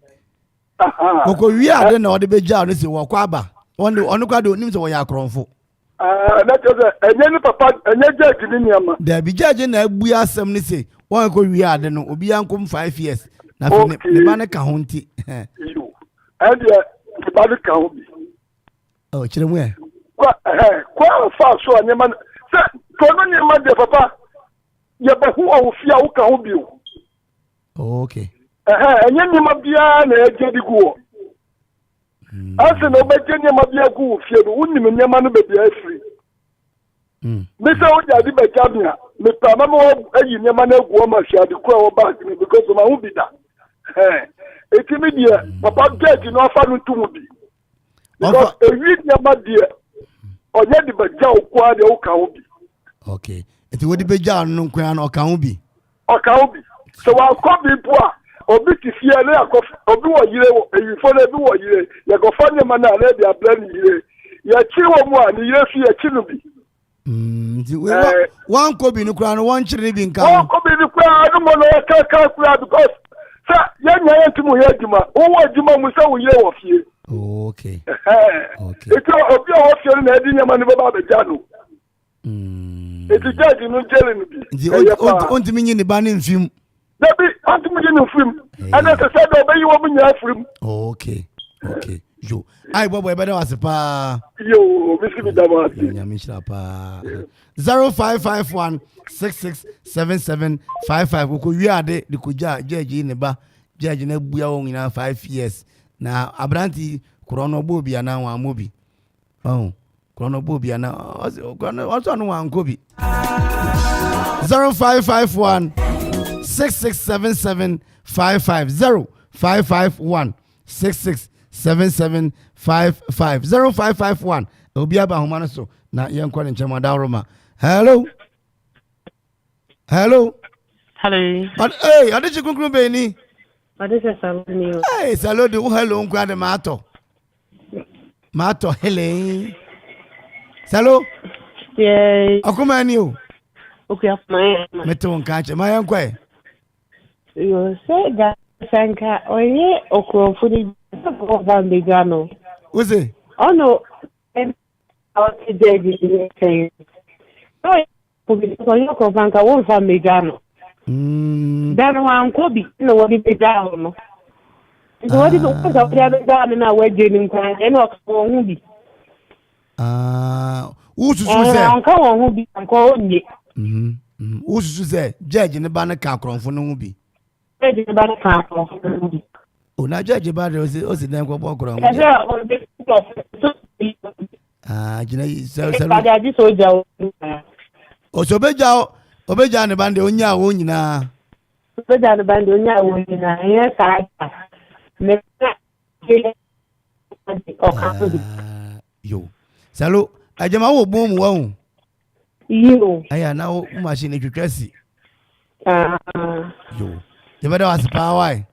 koko wi ade na o de beja no se wo kwa aba on kwa do nim se wo ya akronfo na chose enye ni papa enye judge ni niama dabi judge na abu asem ni se won ko wi ade no obi ankom 5 years na fi ne ba ne ka ho nti yo and the ba ka ho bi oh kire mu e kwa fa so anyema se to no nyema de papa ye ba hu o fia wo ka ho bi o okay enye nyema bia na eje di guo ase no be nyema bia gu fie no unim nyema no be bia afri me se o jadi be jamia me pa ma mo ayi nyema na guo ma hia di kwa wo ba ni because ma hu bi da etimi dia papa judge no afa no tumu bi because ewi nyema dia onye di be ja okwa de o ka ho bi okay eti wodi be ja no nkwa na o ka ho bi so wa ko bi po a obi ti fie na akof obi wo yire wo eyifo na bi wo yire ye go fa nyema na na dia bla ni yire ye chi wo mu a ni yire fi ye chi no bi ndi we wan ko bi no kra no won chire bi nka wan ko bi ni kra no mo no ka kra because sa ye nya ye ntimu ye adwuma wo adwuma mu sa wo yire wo fie okay eti obi o fie na edi nyema ni baba be ja no eti judge no jele no bi ndi on timi nyi ni ba ni mfim Debi antum je no film ana se say do be yi wo munya film okay yo ai bobo e beda wasipa yo bisi da ma nyami shira pa 0551 667755 ko wi ade de ko judge ne ba judge na bua won ina 5 years na abranti krono bo bia na wa mobi krono bo bia na also no wa nkobi 0551 667755 0551 667755 0551 obi aba homa so na yenkwa ne nchema da roma hello hey ade chikunkuru be ni ade se saloni hey salodi wo hello nkwa de mato hele salo yeah akoma ni o okay afma meto nka che ma yenkwa yo se ga sanka oye okrofo ni ko van de gano uze ono en awati de di say oye ko bi ko yo ko vanka won fa megano dan wan ko bi no wodi be dawo no so wodi ko ka be dawo na waje ni nkan en o ko hu bi ususu se anka won hu bi anka onye ususu se judge ne ba na ka kronfo no hu bi judge ne ba na ka kronfo no hu bi na judge ba de o si den ko bokro mu jina so ba di soja o so obeja ne bande onya wo nyina obeja ne bande onya wo nyina ye sa me yo salo ajama wo bom wo hu yo aya na wo machine twetwasi yo je bada wasipa wai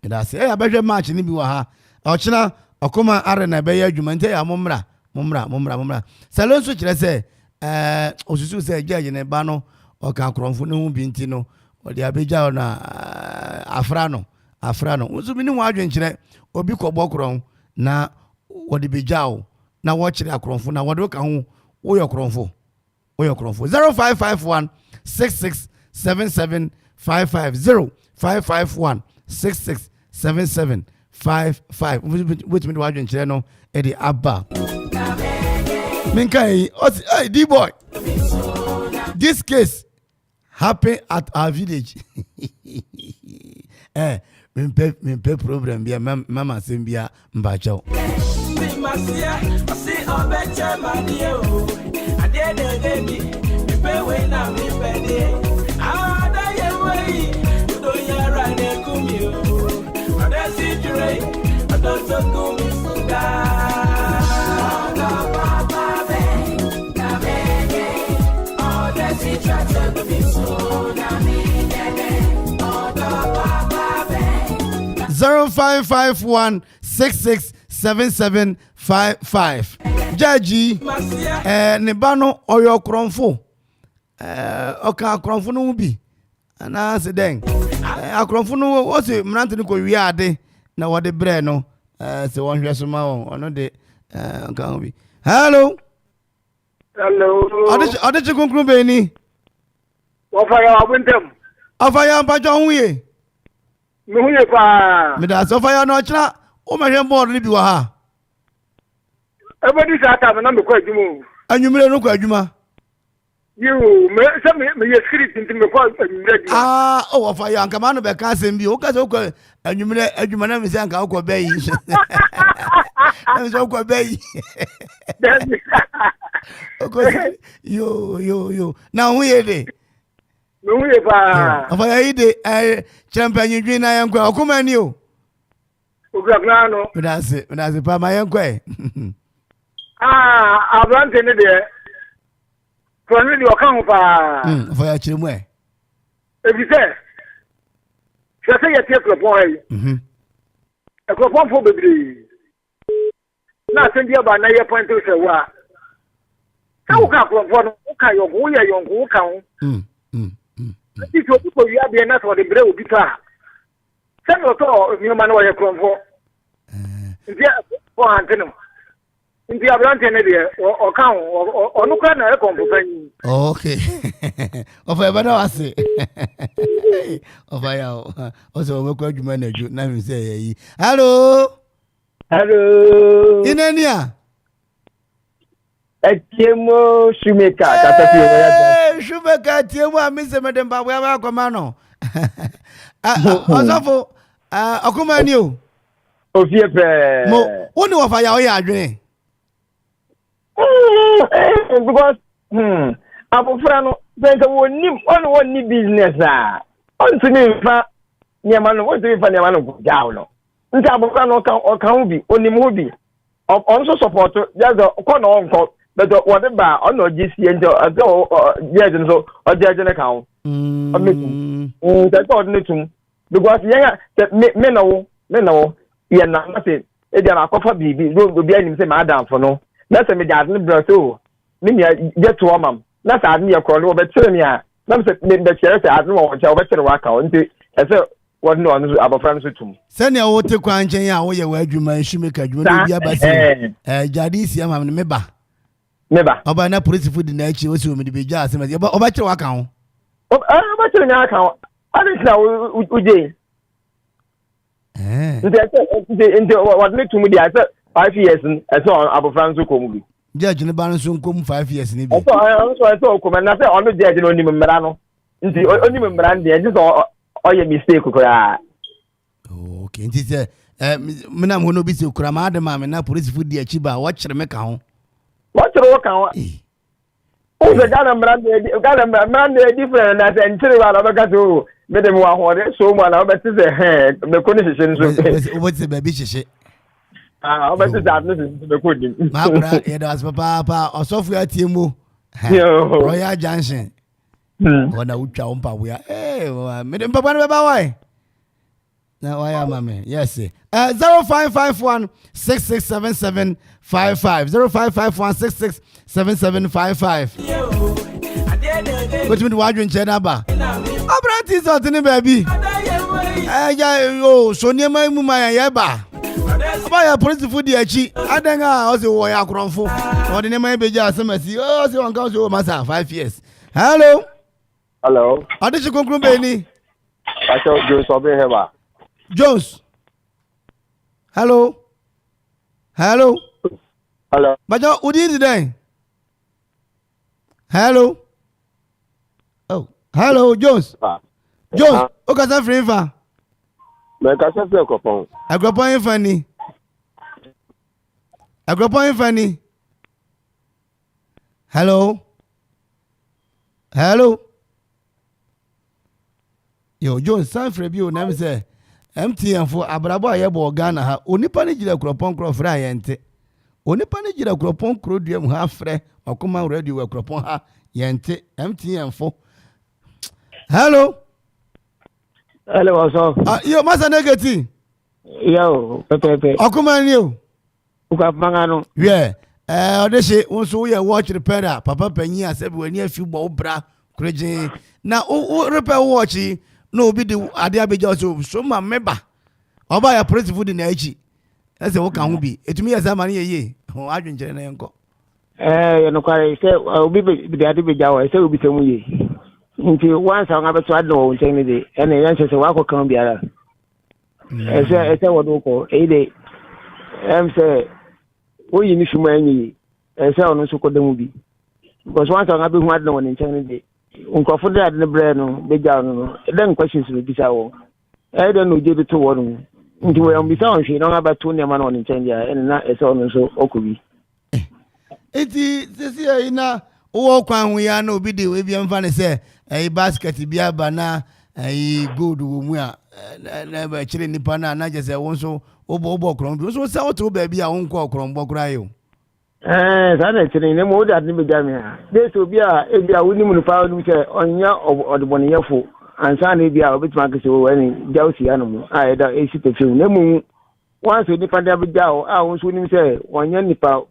ida se aya behwe match ni bi wa ha ochina okoma are na be ya adwuma nte ya momra salo nso kire se osusu se judge ne ba no o ka kronfo ne hu bi nti no o de abeja na afra no nso bi ni ho adwen kire obi kobọ kron na o de beja na wo kire akronfo na wo de ka hu wo yo kronfo 0551 667755 0551 667755 which me do adwen kire no e de abba Minkai, hey, D-boy. This case happened at our village. Mimpe problem bia mama sembia mbacho. Zero 0551667755. Jaji, Nebano or your cronfo. Oka cronfo no be. And I said, then, a cronfo no was it? Mantinico, we are de. Now what the breno. So one year tomorrow, or no day. Hello. Hello. Other chicken group, any. What fire went them? Of I am by John Wee. Mida so fire no chira o ma hwe board ni bi wa ha everybody say ata na me kwa adwuma anwumre no kwa adwuma you me say me ye script nti me kwa anwumre adwuma o fire anka ma no be ka asem bi o ka so kwa anwumre adwuma na me say anka kwa bayi na me so kwa bayi yo na hu ye de me ba afaya ide champion dwi na yankwa okoma ni o ogagna no medase pa ma yankwa abrante ne de fonu di okan pa afaya chiremu ebise se ye tie klopon yi e klopon fo bebiri na se dia ba na ye point to se wa ka wo ka klopon no ka yo go ye yo go ka ho if you people you are not for the bread will be far. Send your thought, you man, where you come for. India for Antonio. India Branton or count or no kind of complaint. Okay. Of a better, I say. Of I also work with manager. Now you say, hello. Hello. In India. Etiemo Shumeka, Shumeka, Tiemo, Miss Madame, where I come on. Also, Akumanu. Oh, dear, what do I drink? Because, I'm a friend, there's one new business. On to me, Yaman, what do you find Yaman down? Ntabukano or Kambi, only movie. Also support just a corner on. But whatever, on no GC and yes, and so or judge an account. That's all new because men know, you're not nothing. It's a coffee baby, will be any say madam for no. That's a median Brazil. Maybe get to a mum. That's a me a call over Chilmia. That's the sheriff. I don't know what you're better work out. I said, what no one about friends with him. Send your water quanching away where you may shimmick. You will be a Jadis Yamam Meba. Never. About na police food in nature was with the jazz. About your account. About your account. I don't know. Would you? What made to me? I said 5 years and so on. About France who come. Judge in the balance soon come 5 years. I saw come and I said, only judge only Membrano. Only Membrandi, just all your mistake. Okay, it is a Manam will be so cramada, mamma, and now police food the Chiba. Watch the account. What's the work out? Oh, the man, different as and tell about Gato, Madame Wahore, so one of the head, the conditions. What's the baby? How about the pudding? Mabra, it was Papa or Sophia Timu, Royal Junction. When I would chow, we are, eh, Madame Papa, why? Now I am, mammy. Yes, 0551 667755 0551 667755. Which means why you in Chenaba? Abrantis or Tiny baby. So near my mumma, yaba. Buy a police food, the achi. I think I also wore a cronfo. Or the name may be just some messy. Oh, so on comes to myself 5 years. Hello. Hello. How did you conclude, Benny? I thought you saw me. Jones. Hello. Hello. Hello. But you did today. Hello. Oh, hello, Jones. Jones, okay, sir, free fa. Me ka se fe kopon. Agropon Fanny. Agropon Fanny. Hello. Hello. Yo, Jones, san free bi o na me say MTN for abrabo ayebo Ghana ha. Onipa ni jira kropon krofra ayente. Onipa ni jira kropon kroduam ha frɛ akoma radio we kropon ha yente MTN for. Hello. Hello, also. Yo, masa negati. Yo, pepe. Akoma ni o. Uka pangano. Yeah. Odeshe wonso ye watch repair papa panyi asebi wani afi bo bra kreje. Na o repair watch no obi de ade abeja so ma meba. Oba ya police food na echi. Ese wo kan ho bi. Etumi ya sama ne ye. Ho adwenjere na yenko. You know, say obi be de ade beja wo say obi temu ye. Nti once I have to add no nchen ni de ene yan se wa ko kan biara. Ese wo do ko e de say oyi ni shuma enyi ese onu so ko demu bi. Because once I have hu add no nchen ni de nkofo de ade ne bre no beja no den questions be bisa wo. E de no je bi to wo no. Nti wo am bisa on hwe no aba to ne ma no nchen dia ene na ese onu so okubi. Eti sesi ina wo kwan hu ya na obi de we bi mfa ne se basket bi aba na gold wo mu a na ba kire nipa na je se won so obo kron bi so se o to ba bi a won ko kron bo kra yo sa na kire ne mo da ni be jami ha de so bi a e bi a woni mu fa woni se onya odbon yefo ansa na bi a obitima ka se wo wani jawsi anu mu a e da e si tefi ne mu wan so nipa da bi jawo a won so ni se onya nipa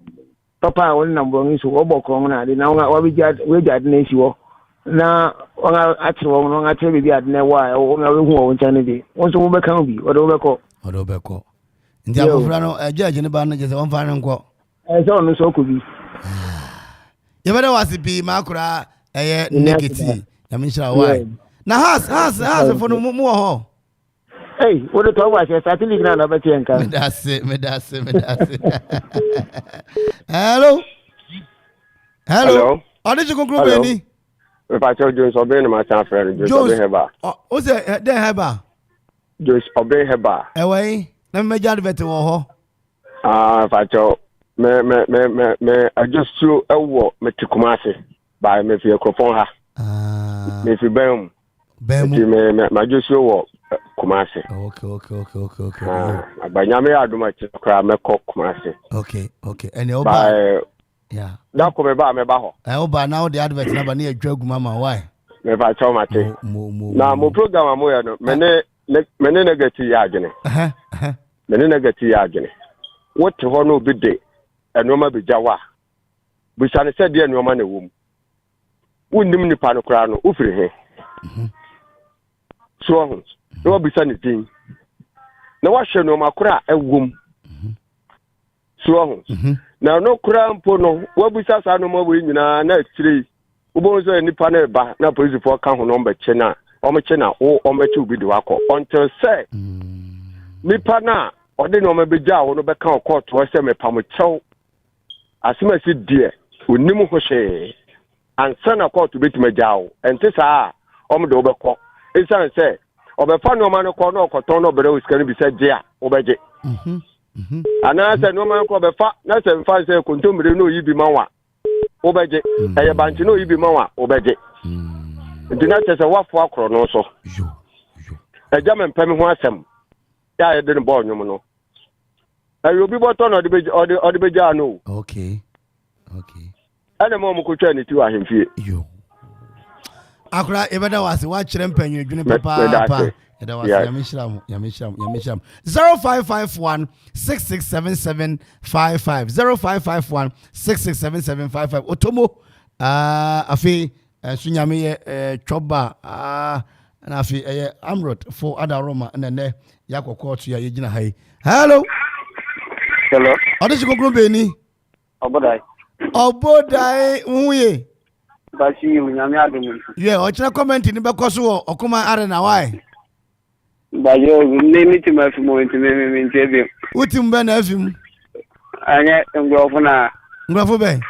papa won na bo nso obo kron na de na wa bi ja we ja de na si wo na wanga atire wo no atire bibi adne wa wo na we hu wo nchane bi won so wo be kan bi odo be ko ndi abofra no judge ne ba no je se won fa nko so no so ko bi ye bada wasi bi makura negative ya minshira why na has for no mu ho wo de to wa se satellite na ba tie nka me dase hello odi ji kokro be ni If I tell Jones obey my son friend, Jones obey heba. O say den heba. Jones obey heba. Ewe, na me jade vet wo ho. If I tell me I just so ewo me tikumase by me fi ekropon ha. Me fi bem. Me just so wo kumase. Okay. Abanyame aduma chi kra me ko kumase. Okay. And you ba yeah. Da ko me ba ho. Oba now the advert na ba na adwagu mama why? Me ba tell mate. Na mo program amoya no me ne negative ya agene. Me ne negative ya agene. What ho no bi de enoma bi jawa. Bu sane se de enoma na wom. Wonnim nipa no kra no ofiri he. So ho. No bi sane din. Na wa hwe no makra ewom. So ho. Na no kura mpo no wabisa sa no mabu nyina na akire ubo so nipa na ba na police for ka ho no mbeche na o meche na o meche obi de wakọ until say nipa na ode no mabegya wo no be ka court wo se me pamochew asimasi die onim ho hwe ansa na court betima gyawo ente saa o me de obekọ isan say obefa no ma no kọ no okoton no bere uskani bi se gya obeje ana se no man ko be fa na se mfa se kontomire no yibi manwa obeje eye banchi no yibi manwa obeje ndina se se wafo akro no so eja me mpem ho asem ya ye de no bo nyum no ayo bi boto no de beja no okay ana mo ko twa ni ti wa hemfie akra ebeda wase wa kire mpanyu dwene papa That was Yamishram. 0551 667755 0551 667755 Otomo afi sunyame choba na afi amrot for adaroma na ne yakoko to ya yegina hai. Hello. Odesi kokro be ni. Obodai unye. Bashi unyame adum. Yeah, ochina comment ni bekoso okuma are na why. Bayo nemi ti ma fi mo nti me ntebe. Uti mbe na afim. Anya ngrofo na. Ngrofo be.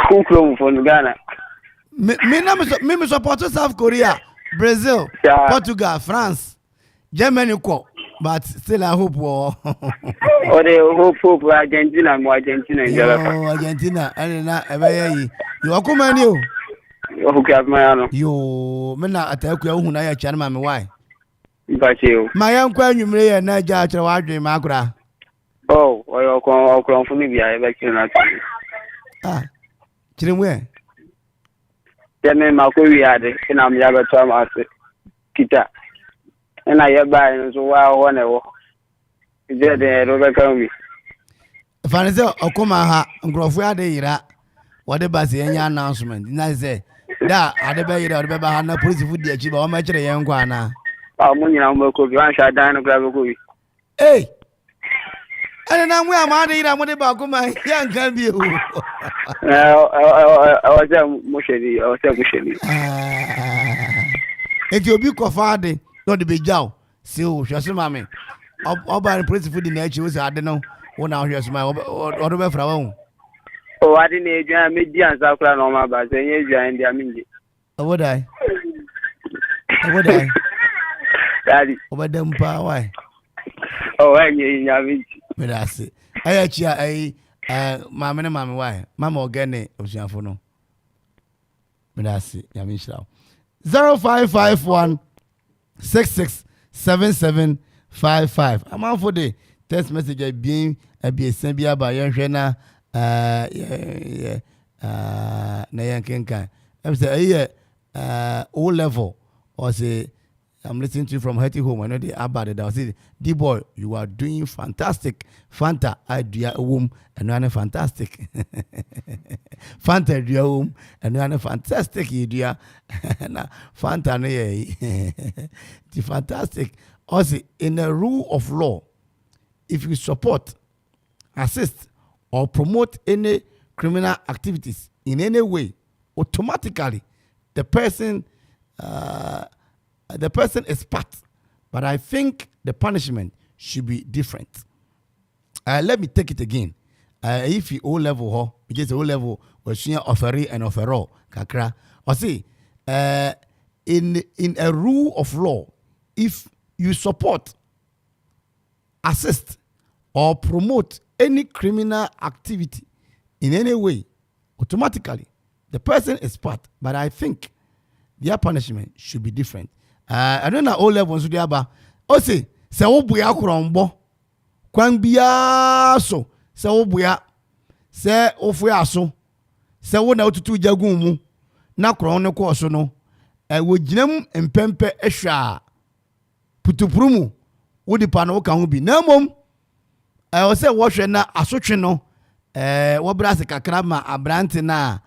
Who from Ghana? Me support South Korea, Brazil, Portugal, France, Germany, but still I hope war. Or they hope Argentina, more Argentina. Oh, Argentina, and you are coming you. You mena attack you when I chat mammy why. My uncle you may not judge a dream macra. Oh, or come for me, I like you not. Ah, children where? Then my career had it, and I'm never time at Kita. And I have by so while one hour. Is there the Robert me? Fanzel Okoma and Grofia de Ira. Whatever the any announcement. And I say, that I the bay or the Bahana police would be achieved or much a young guana. Oh, money, I'm going to shut down a gravel. Hey! And I'm where I'm at. I'm what about my young can be. I was there, Mushedi, I was there, Mushedi. It will be Kofade, not the big jow. So, Shasumami. All by the police food in nature was I don't know. One hour, here's my order for our own. Oh, I didn't join media and South Carolina, but then you joined the Amindi. Would I? Would I? Daddy. Over them power. Oh, I mean, but I say, I actually, mamma and mamma, why? Mamma organic of Janfono. But I see, Yamisha 0551 667755. I'm out for the text message being a BSMBia by Yanshana. Nayan Kenka. I'm saying, O level, or say, I'm listening to you from Hetty Home. I know they about it. I say, D-boy, you are doing fantastic. Fanta, I do a womb, and you are fantastic. Fanta, do a womb, and you are fantastic. You do Fanta, the fantastic. Also, in the rule of law, if you support, assist, or promote any criminal activities in any way, automatically the person is part. But I think the punishment should be different. Let me take it again. If you O level, because O level was offering and offerall, kakra. Or see, in a rule of law, if you support, assist, or promote any criminal activity in any way, automatically the person is part. But I think their punishment should be different. I don't know all levels to the aba. Ose se wo buya kurombo kwan bia so se wo buya se ofu aso se wo na otutu jagun mu na kron ne ko so no wo ginam empempe ehwa putupurumu wo di pa no ka ho bi na mom o se wo hwe na asotwe no wo brase kakra ma abrante na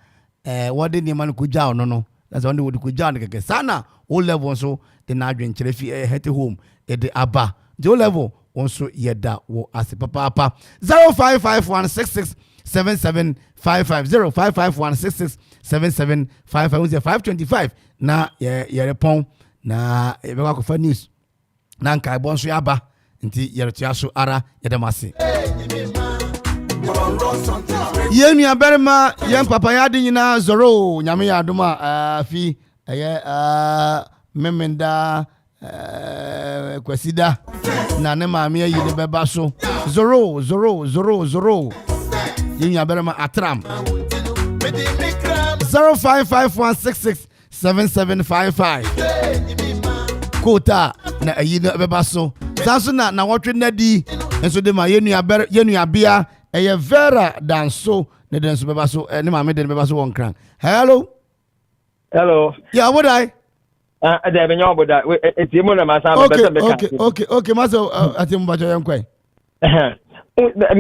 wo de ni man ko jaw no that's only would go down the sana O level so the Nadrian Chelefi Hetty Home at the Abba. The O level also yeda wo as papa 0551667755 0551667755 525 na repon na ebeka for news na nkai bon so yaba nti yeretua so ara yedemase Yemi aberma yem papa ya de nyina zoro nyame ya adoma fi memenda kwasida na ne maame yi de beba so zoro yemi aberma atram 0551667755 kota na ayi de beba so sanso na wotwe na di enso de ma yenu abia Vera danso ne denso beba so ne maame de beba so won kran. Hello. Yeah, what I? There be no boda. It's you na masa Okay, maso atim bajo yankwe.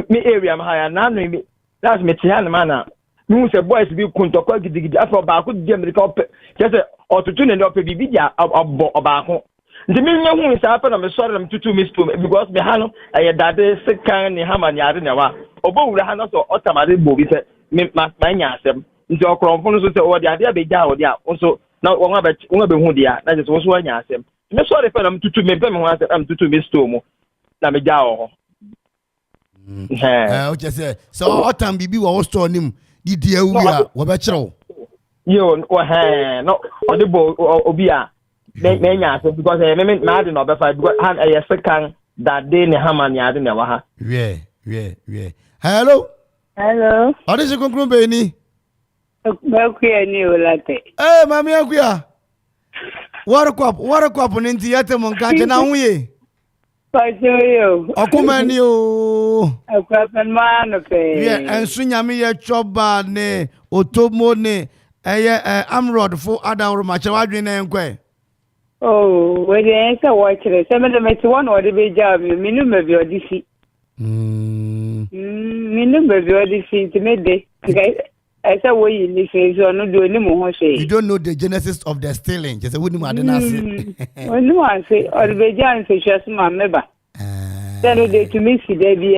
Me area am higher na no me. That's me tian mana. Me say boys bi kuntokwa gidigidi afa ba ko di America op. Just otutu ne op bibi dia oba ko. Nti me nya hu sa afa na me sorry na tutu me stone because me ha no dade sekan ni hama ni ade ne wa. Obowura ha no so otamade bo bi se me ma nya asem. Nti okronfo no so se o de ade abeja o de a so na won be hu dia na just wo so anya asem. Me sorry fa na tutu me pe me hu asem tutu me stone mu na me ja o ho. O je say so otam bibi wo store nim Didi Uya, Wabachro. You, no, or the boy Obia. Menya, because I mean, Madden or Beffa, had a second that day in Haman Yard in Yamaha. Yeah. Hello. What is your conclusion, Benny? Hey, Mammy Aguia. What a crop on into Yatamon Kajanawi. Okuman you. A crop and man of Yeah, and soon Yamia Choba ne, Otomo ne, Amrod for Adam Machawadrin and Quay. Oh, where the answer watch it. Some of them it's one or the big job, minimum of your DC. Minimum of your DC to midday. I said, what you listen, so I'm not doing any more. You don't know the genesis of the stealing. Just a wooden madness. Well, no one say, or the big giant say, just my member. Then they to me, see, they be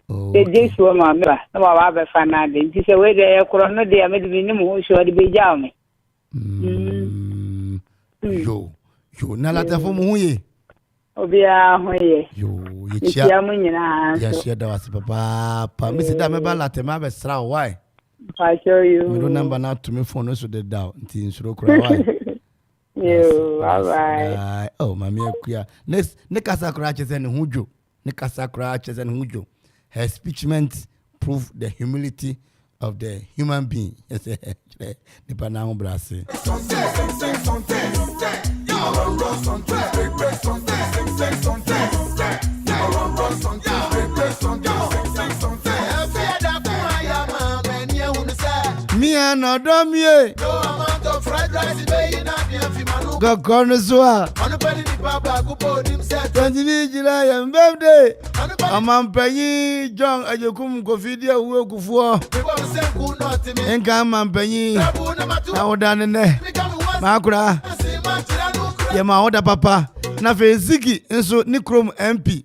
the days were my member. No, I have a fan. She said, where they are corona, they are made minimum, so the big job. Yo, Nalata from Huye. Obia, Hoye. Yo, yes, that was Papa. Mr. Dameba Latema Bestra, why? I show you. We don't number now to me phone us with the doubt. You, all right. Oh, Mamma Quia. Next, Nikasa Cratches and Hujo. Nikasa Cratches and Hujo. Her speechment prove the humility of the human being. Yes, the Panama Brassy. Me and Adamie. No amount of fried rice in the Cornezua. 20 July and birthday. Amam Penny, John, Ayokum, Cofidia, who go for. And come and Penny. Now done in there. Makura. Yama Papa. Nafe Ziggy, and so Nicrom MP.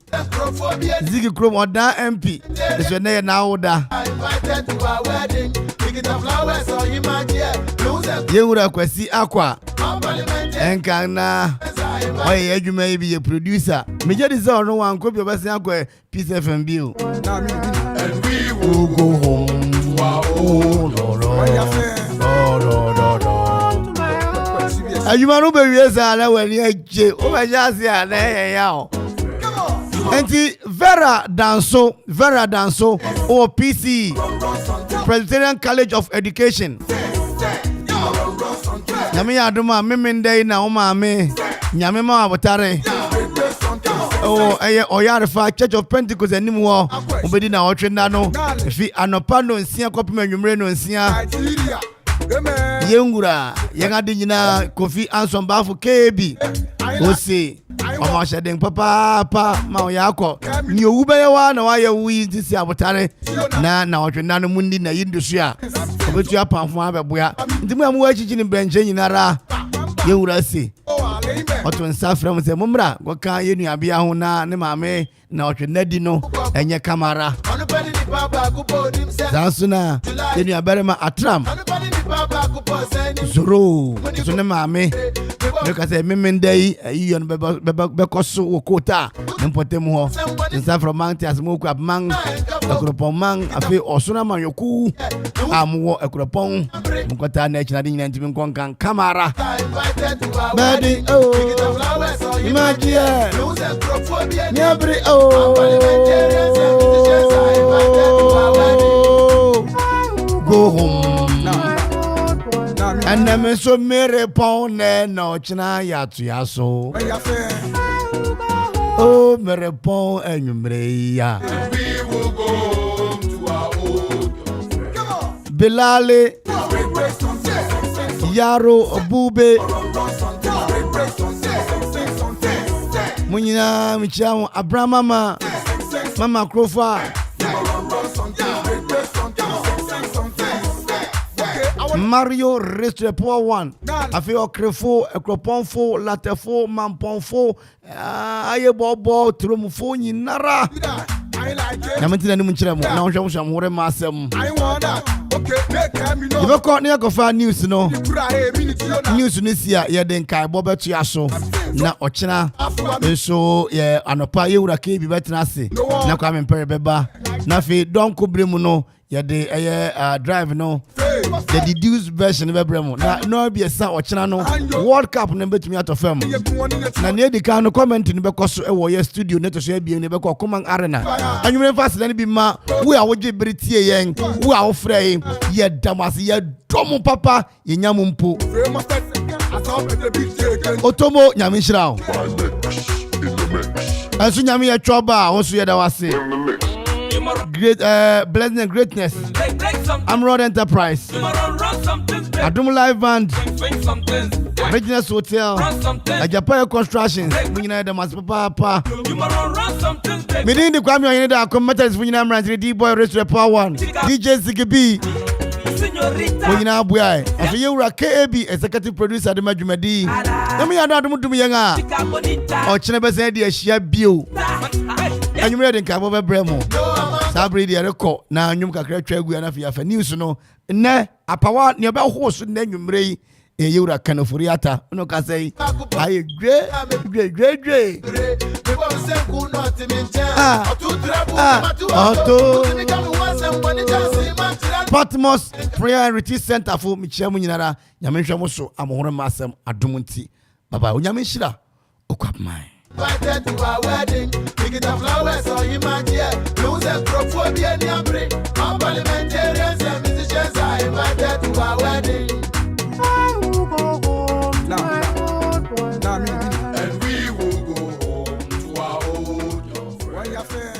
Ziggy Chrome or Da MP. It's your name now. Invited to our wedding. Flowers or you would have quasi aqua and can why you may be a producer. Major is all no one copy of us Peace FM bill. And we will go home to our own. You man over years are when you over just here. And Vera Danso or PC Presbyterian College of Education. Nami aduma miminde na umame nyamema abotare. Oh oyarifa Church of Pentecost animwo obedi na otwe na no fi anopa no nsia kopem anwumre no nsia. Yengura yengade nyina Kofi Anson Bafo KB Ose Omashadeng papa ma oyako ni owube yewa na wa yewu yisi abotare na otwe na no mundi na yindusu a obetu apanfo abeboa ndimu amu achichi ni branche nyinara yewura se oto nsafra mu se mumra goka yenu abia ho na ne maame na otwe nadi no enye kamara zansuna yenu abarema atram zoro so ne maame because memendai ayi no bekoso wokota nempotem ho nsafra mante asmoku abman akropon afi osuna manyoku amwo akropon mukota na echina din ntimi nkonkan kamara badi imagine nyabri go home and I'm so mere pon no china yatu yaso oh mere pon enyumre ya we will go home to our old Bilale Yaro Bube Munyina michiamu Abraham Mama Krofa Mario Restre Poor One Afi Okrefo Ekroponfo Latefo Mamponfo Aye Bobo Trumfo Nyinara Namentina ni munchiremu na onhwehwehwe amhore masem You got near go news no news ni sia ye den kai bo betu aso na ochina so ye anopa ye wura ke bi betena ase na kwa mempere beba na fe don kobremu no Yeah, the drive no. The deduced version of Ebremo. Now, no be a sound or channel. World Cup number to me out of film. Now, near the kind of comment in the Becoso or studio, net to share being the Beco Common Arena. And you may fast then be ma, we are with Britia Yang, we are frame, yet Damas, yet Domo Papa, Yamumpo. Otomo Yamishrao. And soon Yami a trouble, also yet I was saying. Great, blessing and greatness. Amrod Enterprise. Adum Live Band. Reginus Hotel. Ajapaya Construction. Munina the Mas Papa. Meaning the Kwame Yeda commenters Munina Randy D Boy Race Power 1. DJ Zigibi. Munina Buai. And for you, KAB, executive producer the Majumadi. Let me add to me younger. Or Chinebe said, dear Shia Bio. And you read in Cabo Bremo. Sabri the record now you can create a news no ne apawa near horse then you may a Yura Canofuriata no can say I great Patmos Prayer and Retreat Center for Michamunara Yamisha Moso Amora Masam Adumunti Baba Yamishira Okapmai. Invited to our wedding, we get the flowers or imagine. Lose a crophobia and yambre. All parliamentarians and musicians are invited to our wedding. And we will go home to our old friends.